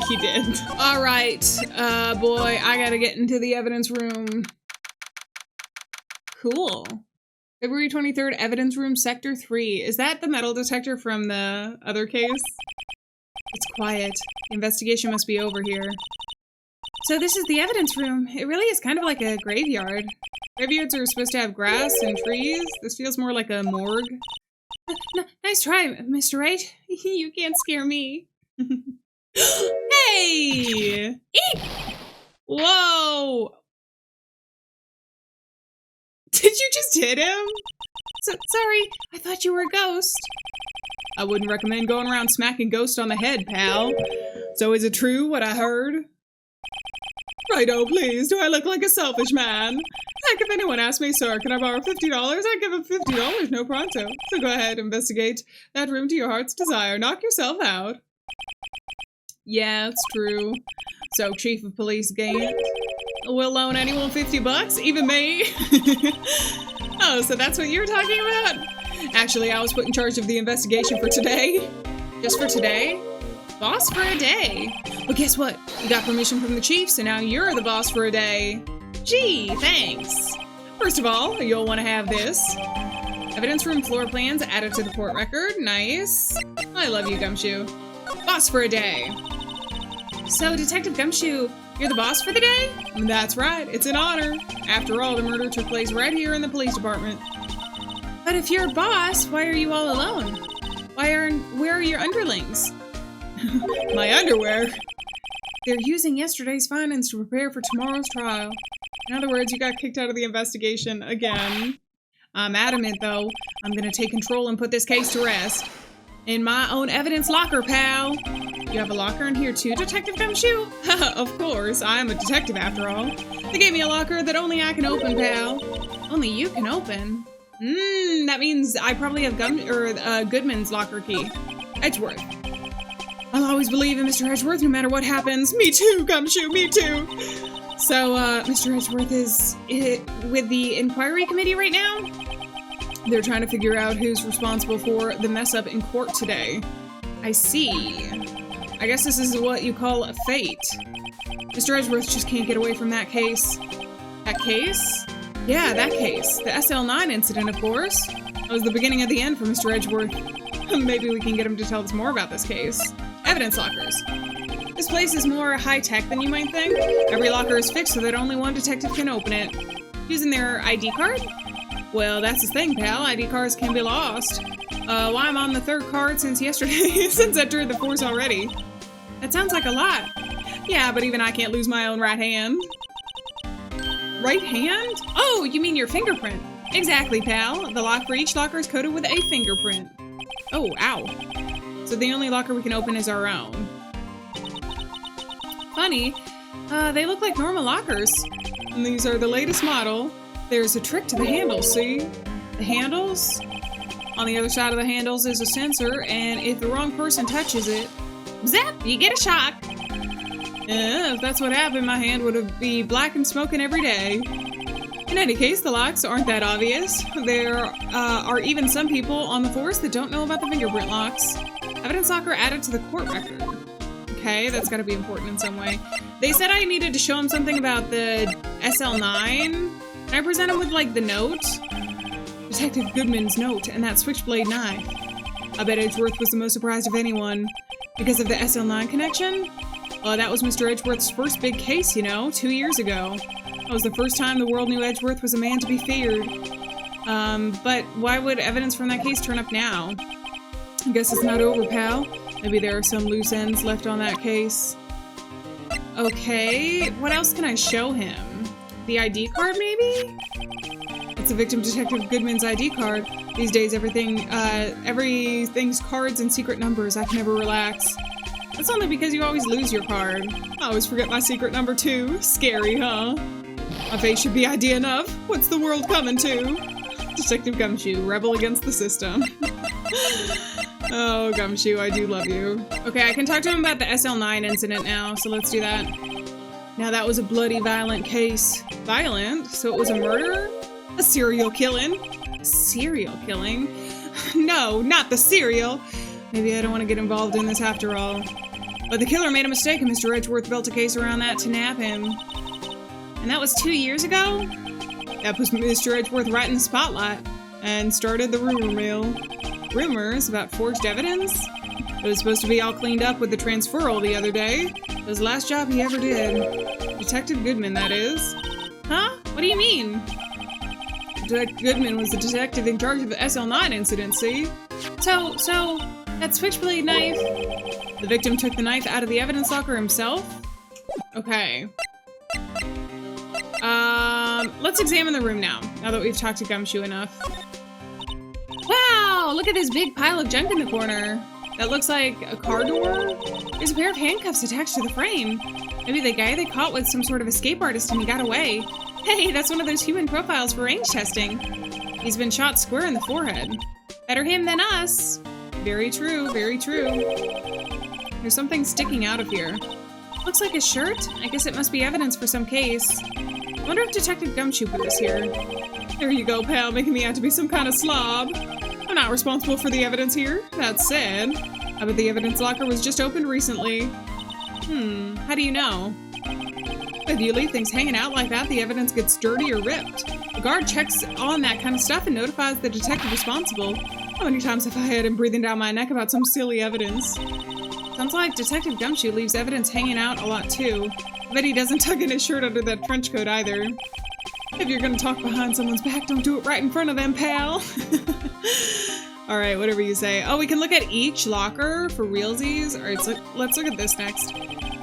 He did. All right, boy, I gotta get into the evidence room. Cool. February 23rd, evidence room, sector 3. Is that the metal detector from the other case? It's quiet. The investigation must be over here. So this is the evidence room. It really is kind of like a graveyard. Graveyards are supposed to have grass and trees. This feels more like a morgue. Nice try, Mr. Wright. You can't scare me. Hey! Eek! Whoa! Did you just hit him? Sorry, I thought you were a ghost. I wouldn't recommend going around smacking ghosts on the head, pal. So is it true what I heard? Righto, please. Do I look like a selfish man? Heck, if anyone asked me, sir, can I borrow $50? I'd give him $50, no pronto. So go ahead, investigate that room to your heart's desire. Knock yourself out. Yeah, it's true. So, Chief of Police Gant will loan anyone $50, even me. Oh, so that's what you were talking about? Actually, I was put in charge of the investigation for today. Just for today? Boss for a day. Well, guess what? You got permission from the chief, so now you're the boss for a day. Gee, thanks. First of all, you'll want to have this. Evidence room floor plans added to the court record. Nice. I love you, Gumshoe. Boss for a day. So, Detective Gumshoe, you're the boss for the day? That's right. It's an honor. After all, the murder took place right here in the police department. But if you're a boss, why are you all alone? Where are your underlings? My underwear? They're using yesterday's findings to prepare for tomorrow's trial. In other words, you got kicked out of the investigation again. I'm adamant, though. I'm gonna take control and put this case to rest. In my own evidence locker, pal. You have a locker in here too, Detective Gumshoe? Of course, I am a detective after all. They gave me a locker that only I can open, pal. Only you can open? That means I probably have Goodman's locker key. Edgeworth. I'll always believe in Mr. Edgeworth no matter what happens. Me too, Gumshoe, me too. So, Mr. Edgeworth is with the inquiry committee right now? They're trying to figure out who's responsible for the mess up in court today. I see. I guess this is what you call a fate. Mr. Edgeworth just can't get away from that case. That case? Yeah, that case. The SL9 incident, of course. That was the beginning of the end for Mr. Edgeworth. Maybe we can get him to tell us more about this case. Evidence lockers. This place is more high-tech than you might think. Every locker is fixed so that only one detective can open it. Using their ID card? Well, that's the thing, pal. ID cards can be lost. Why I'm on the third card since yesterday, since I entered the force already. That sounds like a lot. Yeah, but even I can't lose my own right hand. Right hand? Oh, you mean your fingerprint. Exactly, pal. The lock for each locker is coded with a fingerprint. Oh, ow. So the only locker we can open is our own. Funny, they look like normal lockers. And these are the latest model. There's a trick to the handles, see? The handles? On the other side of the handles is a sensor, and if the wrong person touches it, zap, you get a shock. If that's what happened, my hand would be black and smoking every day. In any case, the locks aren't that obvious. There are even some people on the force that don't know about the fingerprint locks. Evidence locker added to the court record. Okay, that's gotta be important in some way. They said I needed to show them something about the SL9. Can I present him with, like, the note? Detective Goodman's note and that switchblade knife. I bet Edgeworth was the most surprised of anyone. Because of the SL9 connection? That was Mr. Edgeworth's first big case, you know, 2 years ago. That was the first time the world knew Edgeworth was a man to be feared. But why would evidence from that case turn up now? I guess it's not over, pal. Maybe there are some loose ends left on that case. Okay, what else can I show him? The ID card, maybe? It's a victim Detective Goodman's ID card. These days, everything's cards and secret numbers. I can never relax. That's only because you always lose your card. I always forget my secret number too. Scary, huh? My face should be ID enough. What's the world coming to? Detective Gumshoe, rebel against the system. Oh, Gumshoe, I do love you. Okay, I can talk to him about the SL9 incident now, so let's do that. Now, that was a bloody, violent case. Violent? So it was a murder? A serial killing? Serial killing? No, not the serial! Maybe I don't want to get involved in this after all. But the killer made a mistake and Mr. Edgeworth built a case around that to nab him. And that was 2 years ago? That puts Mr. Edgeworth right in the spotlight and started the rumor mill. Rumors about forged evidence? It was supposed to be all cleaned up with the transferal the other day. was the last job he ever did. Detective Goodman, that is. Huh? What do you mean? Detective Goodman was the detective in charge of the SL9 incident, see? So, that switchblade knife... The victim took the knife out of the evidence locker himself? Okay. Let's examine the room now that we've talked to Gumshoe enough. Wow! Look at this big pile of junk in the corner. That looks like a car door. There's a pair of handcuffs attached to the frame. Maybe the guy they caught was some sort of escape artist and he got away. Hey, that's one of those human profiles for range testing. He's been shot square in the forehead. Better him than us. Very true, very true. There's something sticking out of here. Looks like a shirt? I guess it must be evidence for some case. I wonder if Detective Gumshoe put this here. There you go, pal, making me out to be some kind of slob. I'm not responsible for the evidence here. That said, I bet the evidence locker was just opened recently. How do you know? If you leave things hanging out like that, the evidence gets dirty or ripped. The guard checks on that kind of stuff and notifies the detective responsible. How many times have I had him breathing down my neck about some silly evidence? Sounds like Detective Gumshoe leaves evidence hanging out a lot too. I bet he doesn't tuck in his shirt under that trench coat either. If you're gonna talk behind someone's back, don't do it right in front of them, pal. Alright, whatever you say. Oh, we can look at each locker for realsies. Alright, so let's look at this next.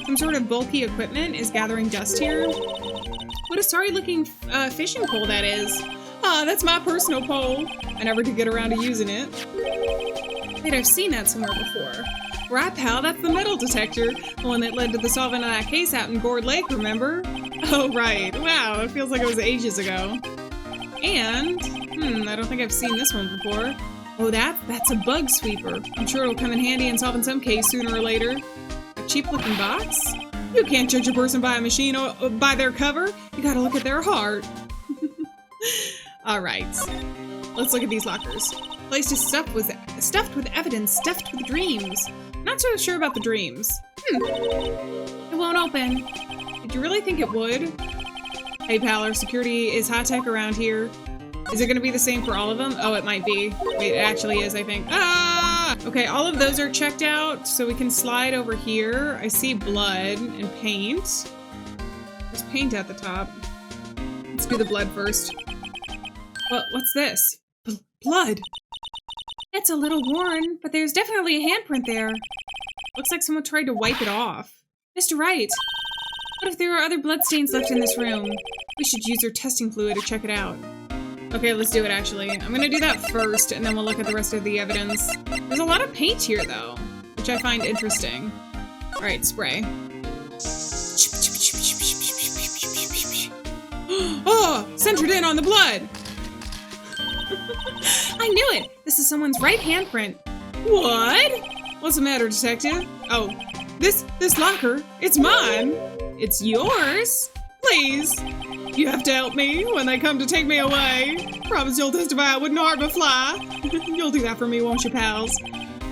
Some sort of bulky equipment is gathering dust here. What a sorry-looking fishing pole that is. Ah, that's my personal pole. I never did get around to using it. Wait, I've seen that somewhere before. Right, pal, that's the metal detector. The one that led to the solving of that case out in Gourd Lake, remember? Oh, right. Wow, it feels like it was ages ago. And, I don't think I've seen this one before. Oh, that's a bug sweeper. I'm sure it'll come in handy in solving some case sooner or later. A cheap-looking box? You can't judge a person by a machine or by their cover. You gotta look at their heart. Alright. Let's look at these lockers. The place is stuffed with evidence, stuffed with dreams. Not so sure about the dreams. It won't open. Did you really think it would? Hey, pal, our security is high-tech around here. Is it gonna be the same for all of them? Oh, it might be. Wait, it actually is, I think. Ah! Okay, all of those are checked out, so we can slide over here. I see blood and paint. There's paint at the top. Let's do the blood first. What's this? Blood! It's a little worn, but there's definitely a handprint there. Looks like someone tried to wipe it off. Mr. Wright, what if there are other bloodstains left in this room? We should use our testing fluid to check it out. Okay, let's do it actually. I'm gonna do that first, and then we'll look at the rest of the evidence. There's a lot of paint here, though, which I find interesting. Alright, spray. Oh! Centered in on the blood! I knew it! This is someone's right handprint. What? What's the matter, detective? Oh, this locker, it's mine. It's yours. Please. You have to help me when they come to take me away. Promise you'll testify I wouldn't harm a fly. You'll do that for me, won't you, pals?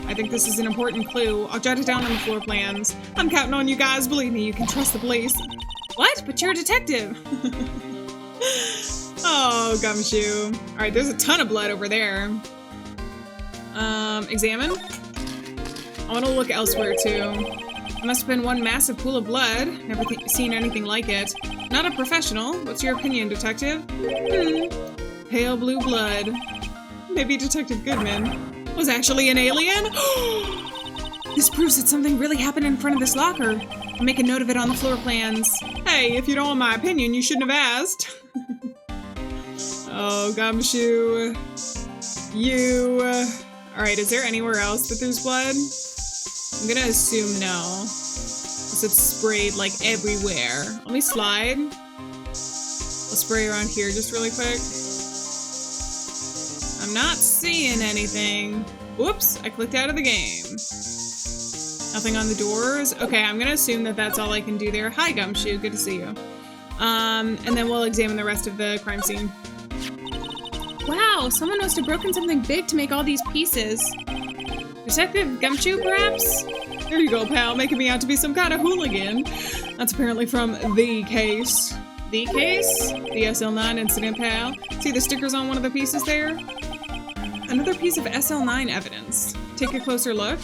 I think this is an important clue. I'll jot it down on the floor plans. I'm counting on you guys. Believe me, you can trust the police. What? But you're a detective. Oh, Gumshoe. Alright, there's a ton of blood over there. Examine. I want to look elsewhere, too. It must have been one massive pool of blood. Never seen anything like it. Not a professional. What's your opinion, detective? Pale blue blood. Maybe Detective Goodman was actually an alien? This proves that something really happened in front of this locker. I'll make a note of it on the floor plans. Hey, if you don't want my opinion, you shouldn't have asked. Oh, Gumshoe. You. Alright, is there anywhere else that there's blood? I'm gonna assume no. Because it's sprayed, like, everywhere. Let me slide. I'll spray around here just really quick. I'm not seeing anything. Whoops, I clicked out of the game. Nothing on the doors. Okay, I'm gonna assume that that's all I can do there. Hi, Gumshoe, good to see you. And then we'll examine the rest of the crime scene. Wow, someone must have broken something big to make all these pieces. Detective Gumshoe, perhaps? There you go, pal, making me out to be some kind of hooligan. That's apparently from The Case. The Case? The SL9 incident, pal. See the stickers on one of the pieces there? Another piece of SL9 evidence. Take a closer look.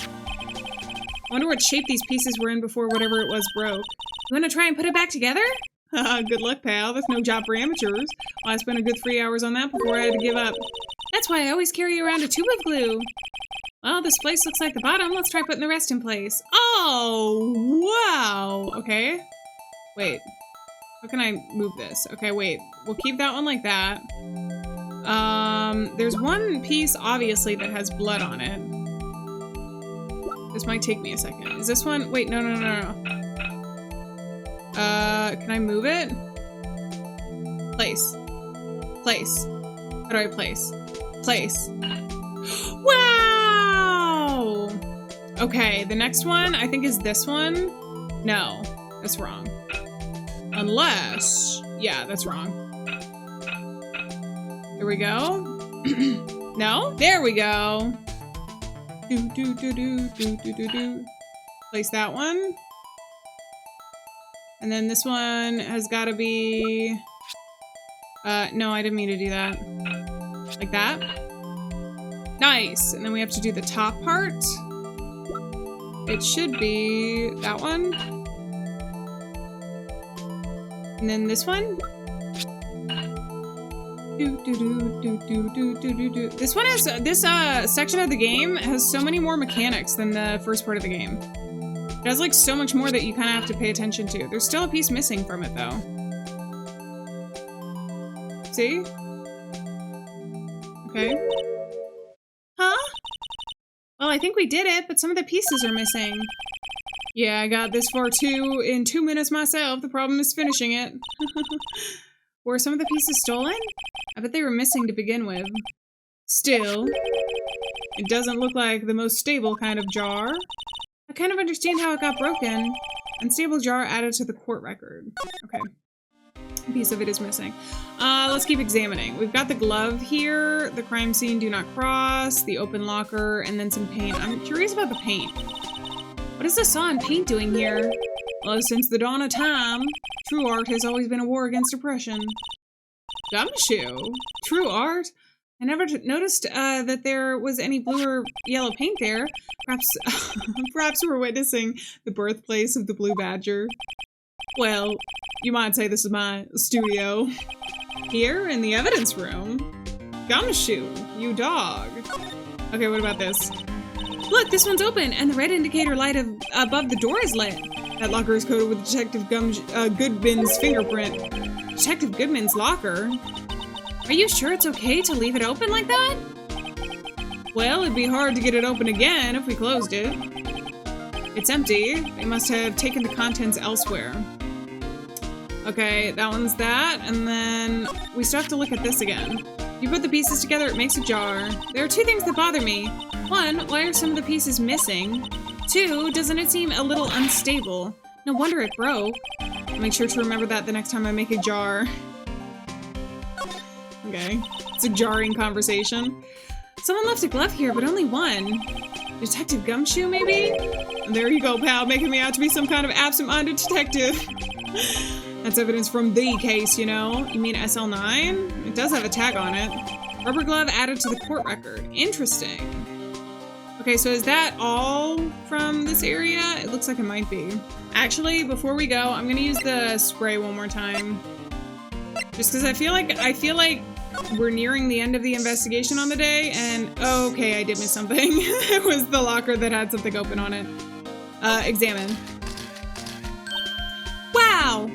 I wonder what shape these pieces were in before whatever it was broke. You want to try and put it back together? Good luck, pal. That's no job for amateurs. Well, I spent a good 3 hours on that before I had to give up. That's why I always carry around a tube of glue. Well, this place looks like the bottom. Let's try putting the rest in place. Oh, wow. Okay. Wait. How can I move this? Okay, wait. We'll keep that one like that. There's one piece, obviously, that has blood on it. This might take me a second. Is this one? Wait, no. Can I move it? Place. Place. How do I place? Place. Wow! Okay, the next one, I think is this one. No, that's wrong. Unless, yeah, that's wrong. Here we go. No? There we go. Do. Place that one. And then this one has got to be... no, I didn't mean to do that. Like that. Nice. And then we have to do the top part. It should be that one. And then this one. This one has, this section of the game has so many more mechanics than the first part of the game. It has like so much more that you kind of have to pay attention to. There's still a piece missing from it though. See? Okay. Huh? Well, I think we did it, but some of the pieces are missing. Yeah, I got this far too in 2 minutes myself. The problem is finishing it. Were some of the pieces stolen? I bet they were missing to begin with. Still, it doesn't look like the most stable kind of jar. I kind of understand how it got broken. Unstable jar added to the court record. Okay. A piece of it is missing. Let's keep examining. We've got the glove here, the crime scene, do not cross, the open locker, and then some paint. I'm curious about the paint. What is the saw and paint doing here? Well, since the dawn of time, true art has always been a war against oppression. Gumshoe? True art? I never noticed that there was any blue or yellow paint there. Perhaps we're witnessing the birthplace of the Blue Badger. Well, you might say this is my studio. Here in the evidence room. Gumshoe, you dog. Okay, what about this? Look, this one's open, and the red indicator light above the door is lit. That locker is coated with Detective Goodman's fingerprint. Detective Goodman's locker? Are you sure it's okay to leave it open like that? Well, it'd be hard to get it open again if we closed it. It's empty. They must have taken the contents elsewhere. Okay, that one's that, and then we still have to look at this again. You put the pieces together, it makes a jar. There are two things that bother me. One, why are some of the pieces missing? Two, doesn't it seem a little unstable? No wonder it broke. I'll make sure to remember that the next time I make a jar. Okay, it's a jarring conversation. Someone left a glove here, but only one. Detective Gumshoe, maybe? There you go, pal, making me out to be some kind of absent-minded detective. That's evidence from the case, you know? You mean SL9? It does have a tag on it. Rubber glove added to the court record. Interesting. Okay, so is that all from this area? It looks like it might be. Actually, before we go, I'm gonna use the spray one more time. Just because I feel like we're nearing the end of the investigation on the day, and oh, okay, I did miss something. It was the locker that had something open on it. Examine. Wow!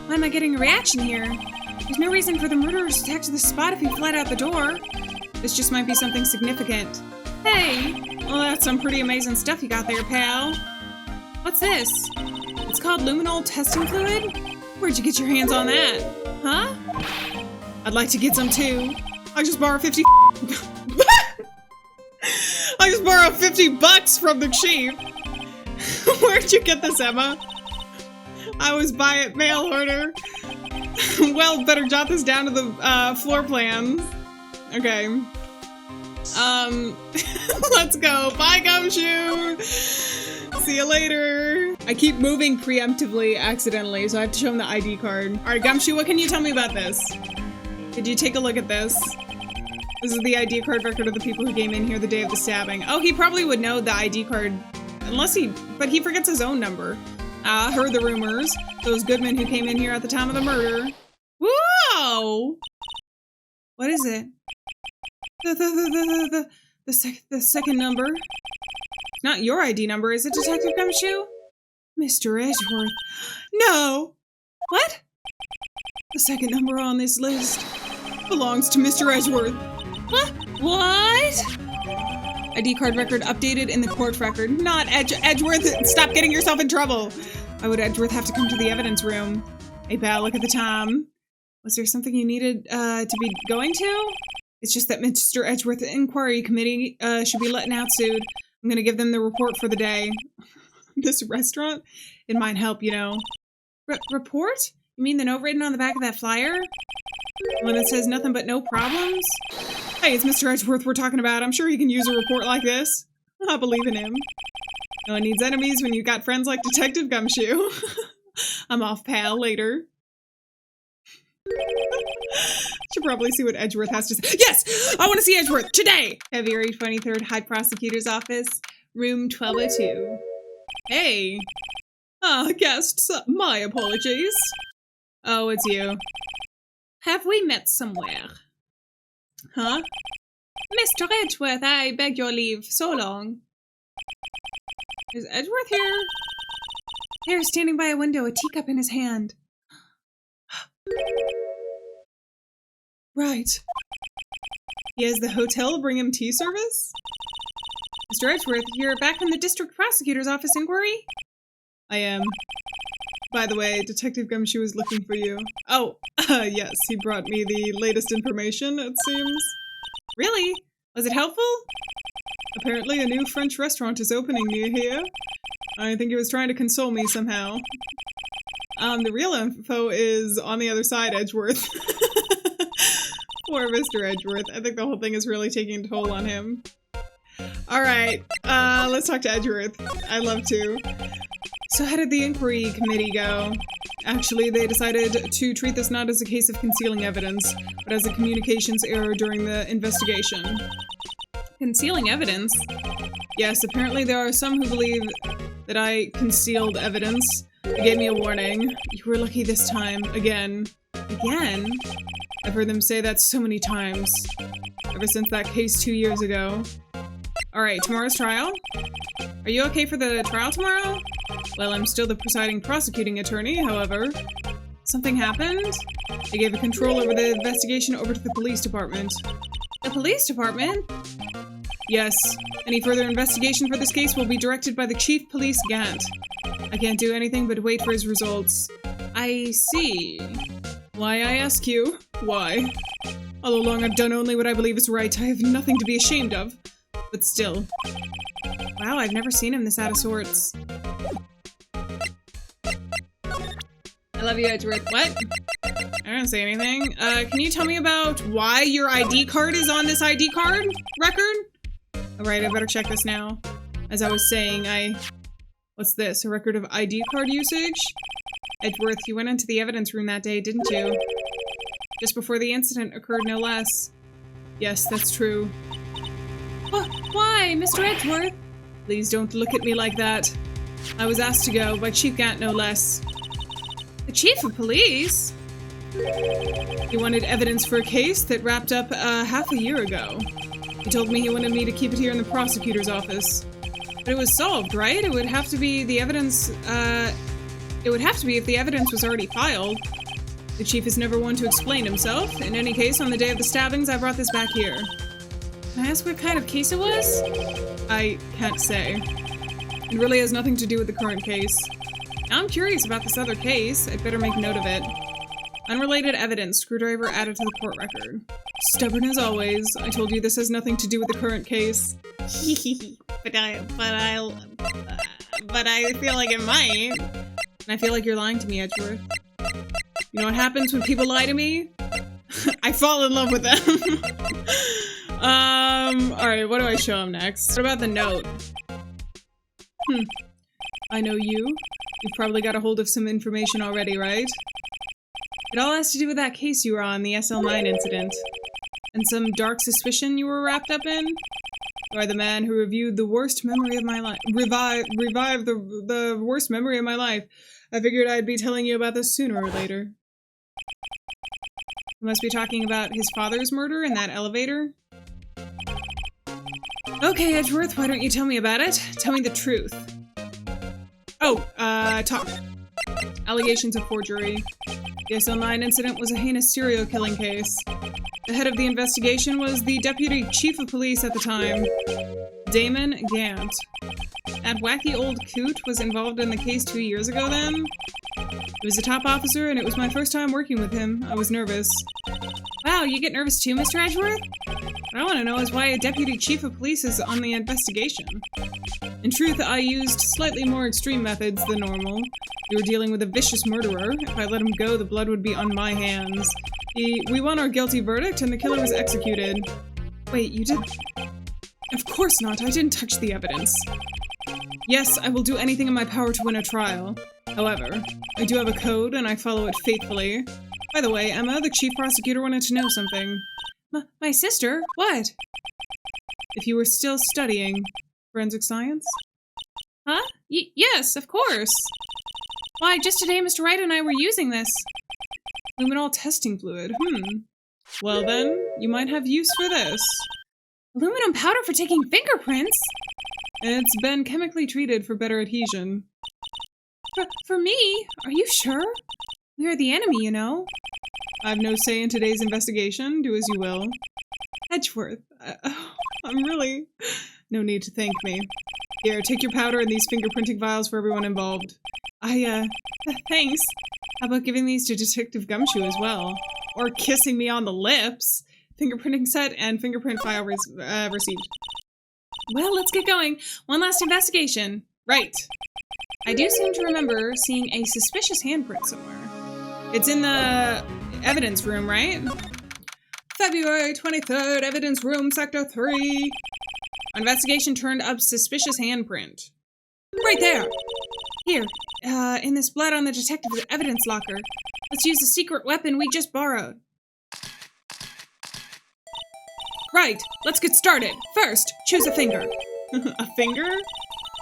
Why am I getting a reaction here? There's no reason for the murderer to attack to the spot if he fled out the door. This just might be something significant. Hey! Well, that's some pretty amazing stuff you got there, pal. What's this? It's called luminol testing fluid? Where'd you get your hands on that? Huh? I'd like to get some too. I just borrowed 50 I just borrowed $50 from the chief. Where'd you get this, Emma? I was by it mail order. Well, better jot this down to the floor plans. Okay. Let's go. Bye, Gumshoe. See you later. I keep moving preemptively accidentally, so I have to show him the ID card. All right, Gumshoe, what can you tell me about this? Did you take a look at this? This is the ID card record of the people who came in here the day of the stabbing. Oh, he probably would know the ID card But he forgets his own number. Heard the rumors. Those Goodmen who came in here at the time of the murder. Whoa! What is it? The second number. Not your ID number, is it, Detective Gumshoe? Mr. Edgeworth. No! What? The second number on this list belongs to Mr. Edgeworth. What? What? ID card record updated in the court record. Not Edgeworth. Stop getting yourself in trouble. Why would Edgeworth have to come to the evidence room? Hey, pal, look at the time. Was there something you needed to be going to? It's just that Mr. Edgeworth Inquiry Committee should be letting out soon. I'm gonna give them the report for the day. This restaurant? It might help, you know. Report? You mean the note written on the back of that flyer? One that says nothing but no problems? Hey, it's Mr. Edgeworth we're talking about. I'm sure he can use a report like this. I believe in him. No one needs enemies when you've got friends like Detective Gumshoe. I'm off, pal. Later. Should probably see what Edgeworth has to say. Yes! I want to see Edgeworth today! February 23rd, High Prosecutor's Office, room 1202. Hey. Guests, my apologies. Oh, it's you. Have we met somewhere? Huh? Mr. Edgeworth, I beg your leave. So long. Is Edgeworth here? There, standing by a window, a teacup in his hand. Right. He has the hotel bring him tea service? Mr. Edgeworth, you're back from the District Prosecutor's Office inquiry? I am. By the way, Detective Gumshoe is looking for you. Oh, yes, he brought me the latest information, it seems. Really? Was it helpful? Apparently a new French restaurant is opening near here. I think he was trying to console me somehow. The real info is on the other side, Edgeworth. Poor Mr. Edgeworth. I think the whole thing is really taking a toll on him. Alright, let's talk to Edgeworth. I'd love to. So how did the inquiry committee go? Actually, they decided to treat this not as a case of concealing evidence, but as a communications error during the investigation. Concealing evidence? Yes, apparently there are some who believe that I concealed evidence. They gave me a warning. You were lucky this time. Again. Again? I've heard them say that so many times. Ever since that case 2 years ago. Alright, tomorrow's trial? Are you okay for the trial tomorrow? Well, I'm still the presiding prosecuting attorney, however. Something happened? They gave a control over the investigation over to the police department. The police department? Yes. Any further investigation for this case will be directed by the Chief Police Gant. I can't do anything but wait for his results. I see. Why, I ask you? Why? All along I've done only what I believe is right. I have nothing to be ashamed of. But still. Wow, I've never seen him this out of sorts. I love you, Edgeworth. What? I don't say anything. Can you tell me about why your ID card is on this ID card record? Alright, I better check this now. As I was saying, What's this? A record of ID card usage? Edgeworth, you went into the evidence room that day, didn't you? Just before the incident occurred, no less. Yes, that's true. Why, Mr. Edgeworth? Please don't look at me like that. I was asked to go by Chief Gant, no less. The Chief of Police? He wanted evidence for a case that wrapped up half a year ago. He told me he wanted me to keep it here in the prosecutor's office. But it was solved, right? It would have to be the evidence, it would have to be if the evidence was already filed. The chief is never one to explain himself. In any case, on the day of the stabbings, I brought this back here. Can I ask what kind of case it was? I can't say. It really has nothing to do with the current case. Now I'm curious about this other case. I'd better make note of it. Unrelated evidence. Screwdriver added to the court record. Stubborn as always. I told you this has nothing to do with the current case. but I feel like it might. And I feel like you're lying to me, Edgeworth. You know what happens when people lie to me? I fall in love with them. Alright, what do I show him next? What about the note? I know you. You've probably got a hold of some information already, right? It all has to do with that case you were on, the SL9 incident. And some dark suspicion you were wrapped up in? by the man who reviewed the worst memory of my life. Revived the worst memory of my life. I figured I'd be telling you about this sooner or later. You must be talking about his father's murder in that elevator? Okay, Edgeworth, why don't you tell me about it? Tell me the truth. Oh, talk. Allegations of forgery. The SL9 incident was a heinous serial killing case. The head of the investigation was the deputy chief of police at the time, Damon Gant. That wacky old coot was involved in the case 2 years ago then? He was a top officer and it was my first time working with him. I was nervous. Wow, you get nervous too, Mr. Edgeworth? What I want to know is why a deputy chief of police is on the investigation. In truth, I used slightly more extreme methods than normal. We were dealing with a vicious murderer. If I let him go, the blood would be on my hands. We won our guilty verdict and the killer was executed. Wait, you did? Of course not, I didn't touch the evidence. Yes, I will do anything in my power to win a trial. However, I do have a code and I follow it faithfully. By the way, Emma, the chief prosecutor, wanted to know something. My sister? What? If you were still studying forensic science? Huh? Yes, of course. Why, just today Mr. Wright and I were using this. Luminol testing fluid. Well then, you might have use for this. Aluminum powder for taking fingerprints? It's been chemically treated for better adhesion. For me? Are you sure? We are the enemy, you know. I've no say in today's investigation. Do as you will. Edgeworth, I'm really... No need to thank me. Here, take your powder and these fingerprinting vials for everyone involved. Thanks. How about giving these to Detective Gumshoe as well? Or kissing me on the lips? Fingerprinting set and fingerprint file received. Well, let's get going. One last investigation. Right. I do seem to remember seeing a suspicious handprint somewhere. It's in the evidence room, right? February 23rd, evidence room, sector 3. Investigation turned up suspicious handprint. Right there. Here, in this blood on the detective's evidence locker. Let's use the secret weapon we just borrowed. Right, let's get started. First, choose a finger. A finger?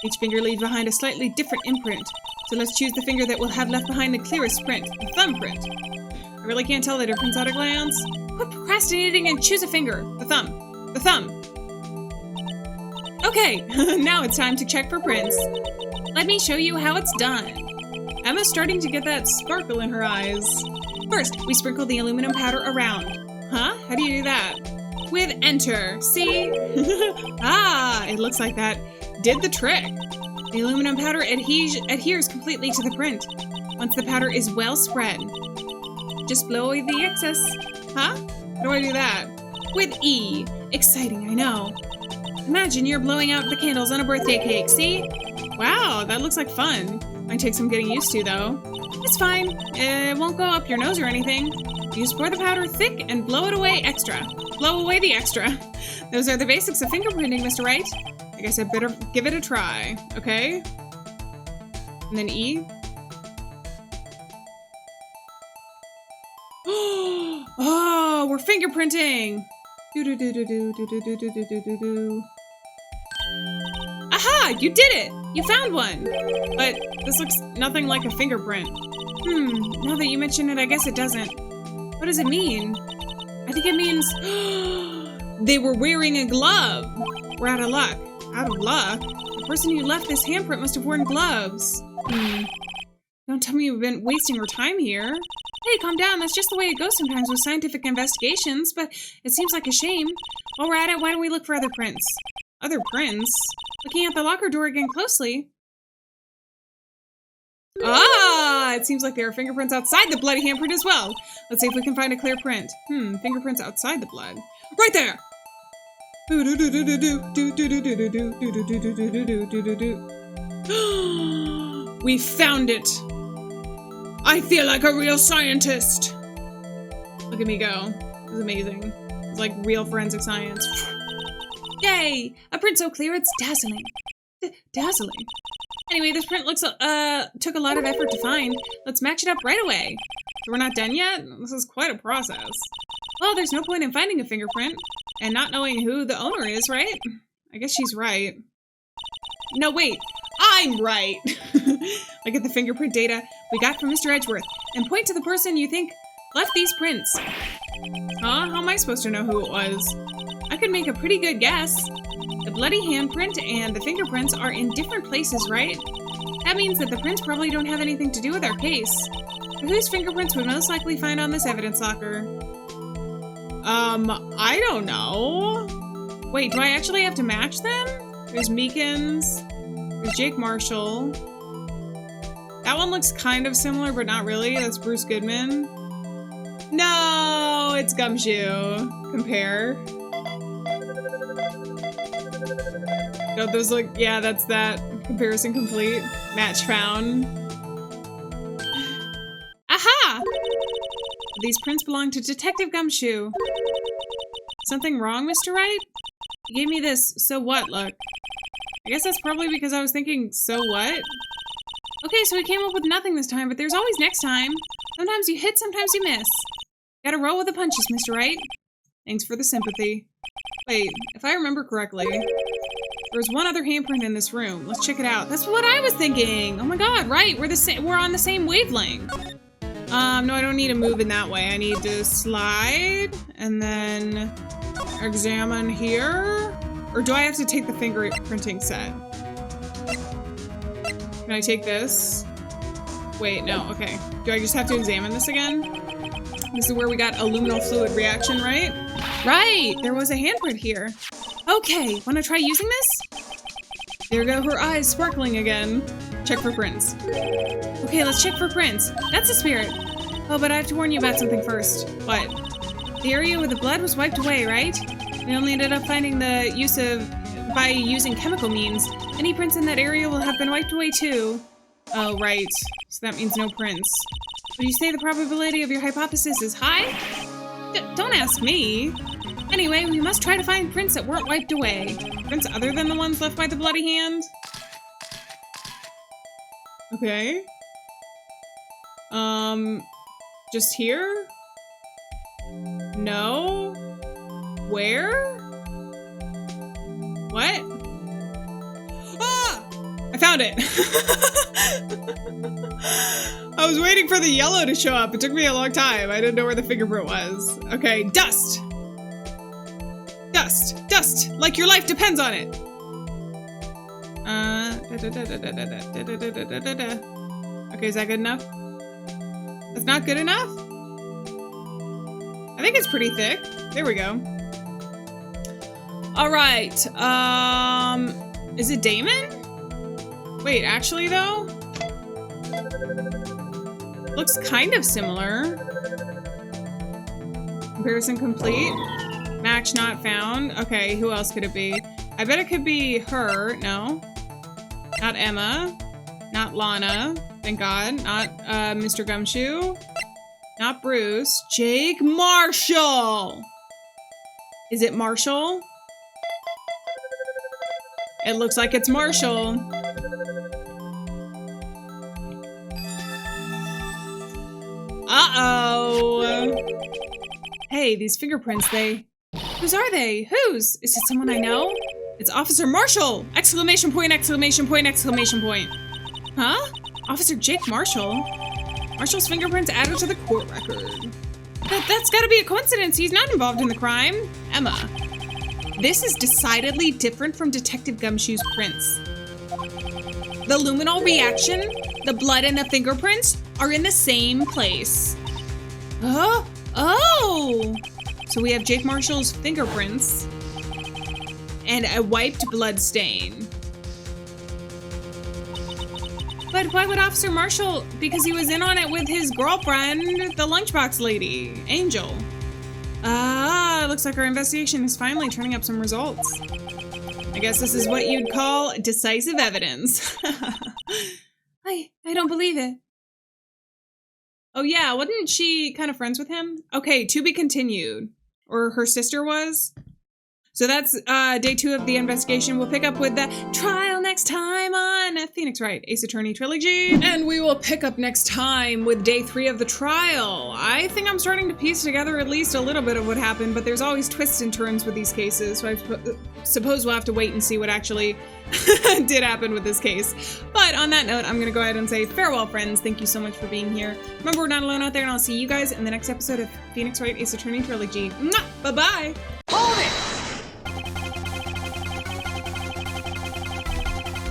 Each finger leaves behind a slightly different imprint. So let's choose the finger that will have left behind the clearest print, the thumbprint. I really can't tell the difference at a glance. Quit procrastinating and choose a finger. The thumb. The thumb. Okay, now it's time to check for prints. Let me show you how it's done. Emma's starting to get that sparkle in her eyes. First, we sprinkle the aluminum powder around. Huh? How do you do that? With enter. See? Ah, it looks like that did the trick. The aluminum powder adheres completely to the print. Once the powder is well spread, just blow away the excess. Huh? How do I do that? With E. Exciting, I know. Imagine you're blowing out the candles on a birthday cake, see? Wow, that looks like fun. Might take some getting used to, though. It's fine. It won't go up your nose or anything. You just pour the powder thick and blow it away extra. Blow away the extra. Those are the basics of fingerprinting, Mr. Wright. I guess I'd better give it a try, okay? And then E. Oh, we're fingerprinting! Do-do-do-do-do-do-do-do-do-do-do-do. Aha! You did it! You found one! But this looks nothing like a fingerprint. Now that you mention it, I guess it doesn't. What does it mean? I think it means they were wearing a glove. We're out of luck. Out of luck? The person who left this handprint must have worn gloves. Don't tell me you've been wasting your time here. Hey, calm down. That's just the way it goes sometimes with scientific investigations, but it seems like a shame. While we're at it, why don't we look for other prints? Other prints? Looking at the locker door again closely. Ah! It seems like there are fingerprints outside the bloody handprint as well. Let's see if we can find a clear print. Fingerprints outside the blood. Right there! We found it! I feel like a real scientist! Look at me go. This is amazing. It's like real forensic science. Yay! A print so clear it's dazzling. Dazzling. Anyway, this print looks took a lot of effort to find. Let's match it up right away. So we're not done yet? This is quite a process. Well, there's no point in finding a fingerprint and not knowing who the owner is, right? I guess she's right. No, wait. I'm right. Look at the fingerprint data we got from Mr. Edgeworth and point to the person you think left these prints. Huh? How am I supposed to know who it was? I could make a pretty good guess. The bloody handprint and the fingerprints are in different places, right? That means that the prints probably don't have anything to do with our case. But whose fingerprints would most likely find on this evidence locker? I don't know. Wait, do I actually have to match them? There's Meekins. There's Jake Marshall. That one looks kind of similar, but not really. That's Bruce Goodman. No, it's Gumshoe. Compare. Oh, those look, yeah, that's that. Comparison complete. Match found. Aha! These prints belong to Detective Gumshoe. Something wrong, Mr. Wright? You gave me this so what look. I guess that's probably because I was thinking, so what? Okay, so we came up with nothing this time, but there's always next time. Sometimes you hit, sometimes you miss. Gotta roll with the punches, Mr. Wright. Thanks for the sympathy. Wait, if I remember correctly, there's one other handprint in this room. Let's check it out. That's what I was thinking. Oh my god, right. We're on the same wavelength. No, I don't need to move in that way. I need to slide and then examine here. Or do I have to take the fingerprinting set? Can I take this? Wait, no, okay. Do I just have to examine this again? This is where we got a luminal fluid reaction, right? Right, there was a handprint here. Okay, wanna try using this? There go her eyes sparkling again. Check for prints. Okay, let's check for prints. That's the spirit. Oh, but I have to warn you about something first. What? The area where the blood was wiped away, right? We only ended up finding the use of by using chemical means. Any prints in that area will have been wiped away too. Oh, right. So that means no prints. Would you say the probability of your hypothesis is high? Don't ask me. Anyway, we must try to find prints that weren't wiped away. Prints other than the ones left by the bloody hand? Okay. Just here? No? Where? What? Ah! I found it! I was waiting for the yellow to show up. It took me a long time. I didn't know where the fingerprint was. Okay, dust! Dust! Dust! Like your life depends on it! Okay, is that good enough? That's not good enough? I think it's pretty thick. There we go. Alright, is it Damon? Wait, actually though? Looks kind of similar. Comparison complete. Match not found. Okay, who else could it be? I bet it could be her. No. Not Emma. Not Lana. Thank God. Not Mr. Gumshoe. Not Bruce. Jake Marshall! Is it Marshall? It looks like it's Marshall. Uh-oh. Hey, these fingerprints, Whose are they? Whose? Is it someone I know? It's Officer Marshall! Exclamation point, exclamation point, exclamation point. Huh? Officer Jake Marshall? Marshall's fingerprints added to the court record. That's gotta be a coincidence. He's not involved in the crime. Emma. This is decidedly different from Detective Gumshoe's prints. The luminol reaction, the blood, and the fingerprints are in the same place. Oh! Oh! So we have Jake Marshall's fingerprints and a wiped blood stain. But why would Officer Marshall? Because he was in on it with his girlfriend, the lunchbox lady, Angel. Ah, looks like our investigation is finally turning up some results. I guess this is what you'd call decisive evidence. I don't believe it. Oh yeah, wasn't she kind of friends with him? Okay, to be continued. Or her sister was. So that's day 2 of the investigation. We'll pick up with the trial next next time on Phoenix Wright, Ace Attorney Trilogy. And we will pick up next time with day 3 of the trial. I think I'm starting to piece together at least a little bit of what happened, but there's always twists and turns with these cases, so I suppose we'll have to wait and see what actually did happen with this case. But on that note, I'm gonna go ahead and say farewell, friends. Thank you so much for being here. Remember, we're not alone out there, and I'll see you guys in the next episode of Phoenix Wright, Ace Attorney Trilogy. Mwah! Bye-bye!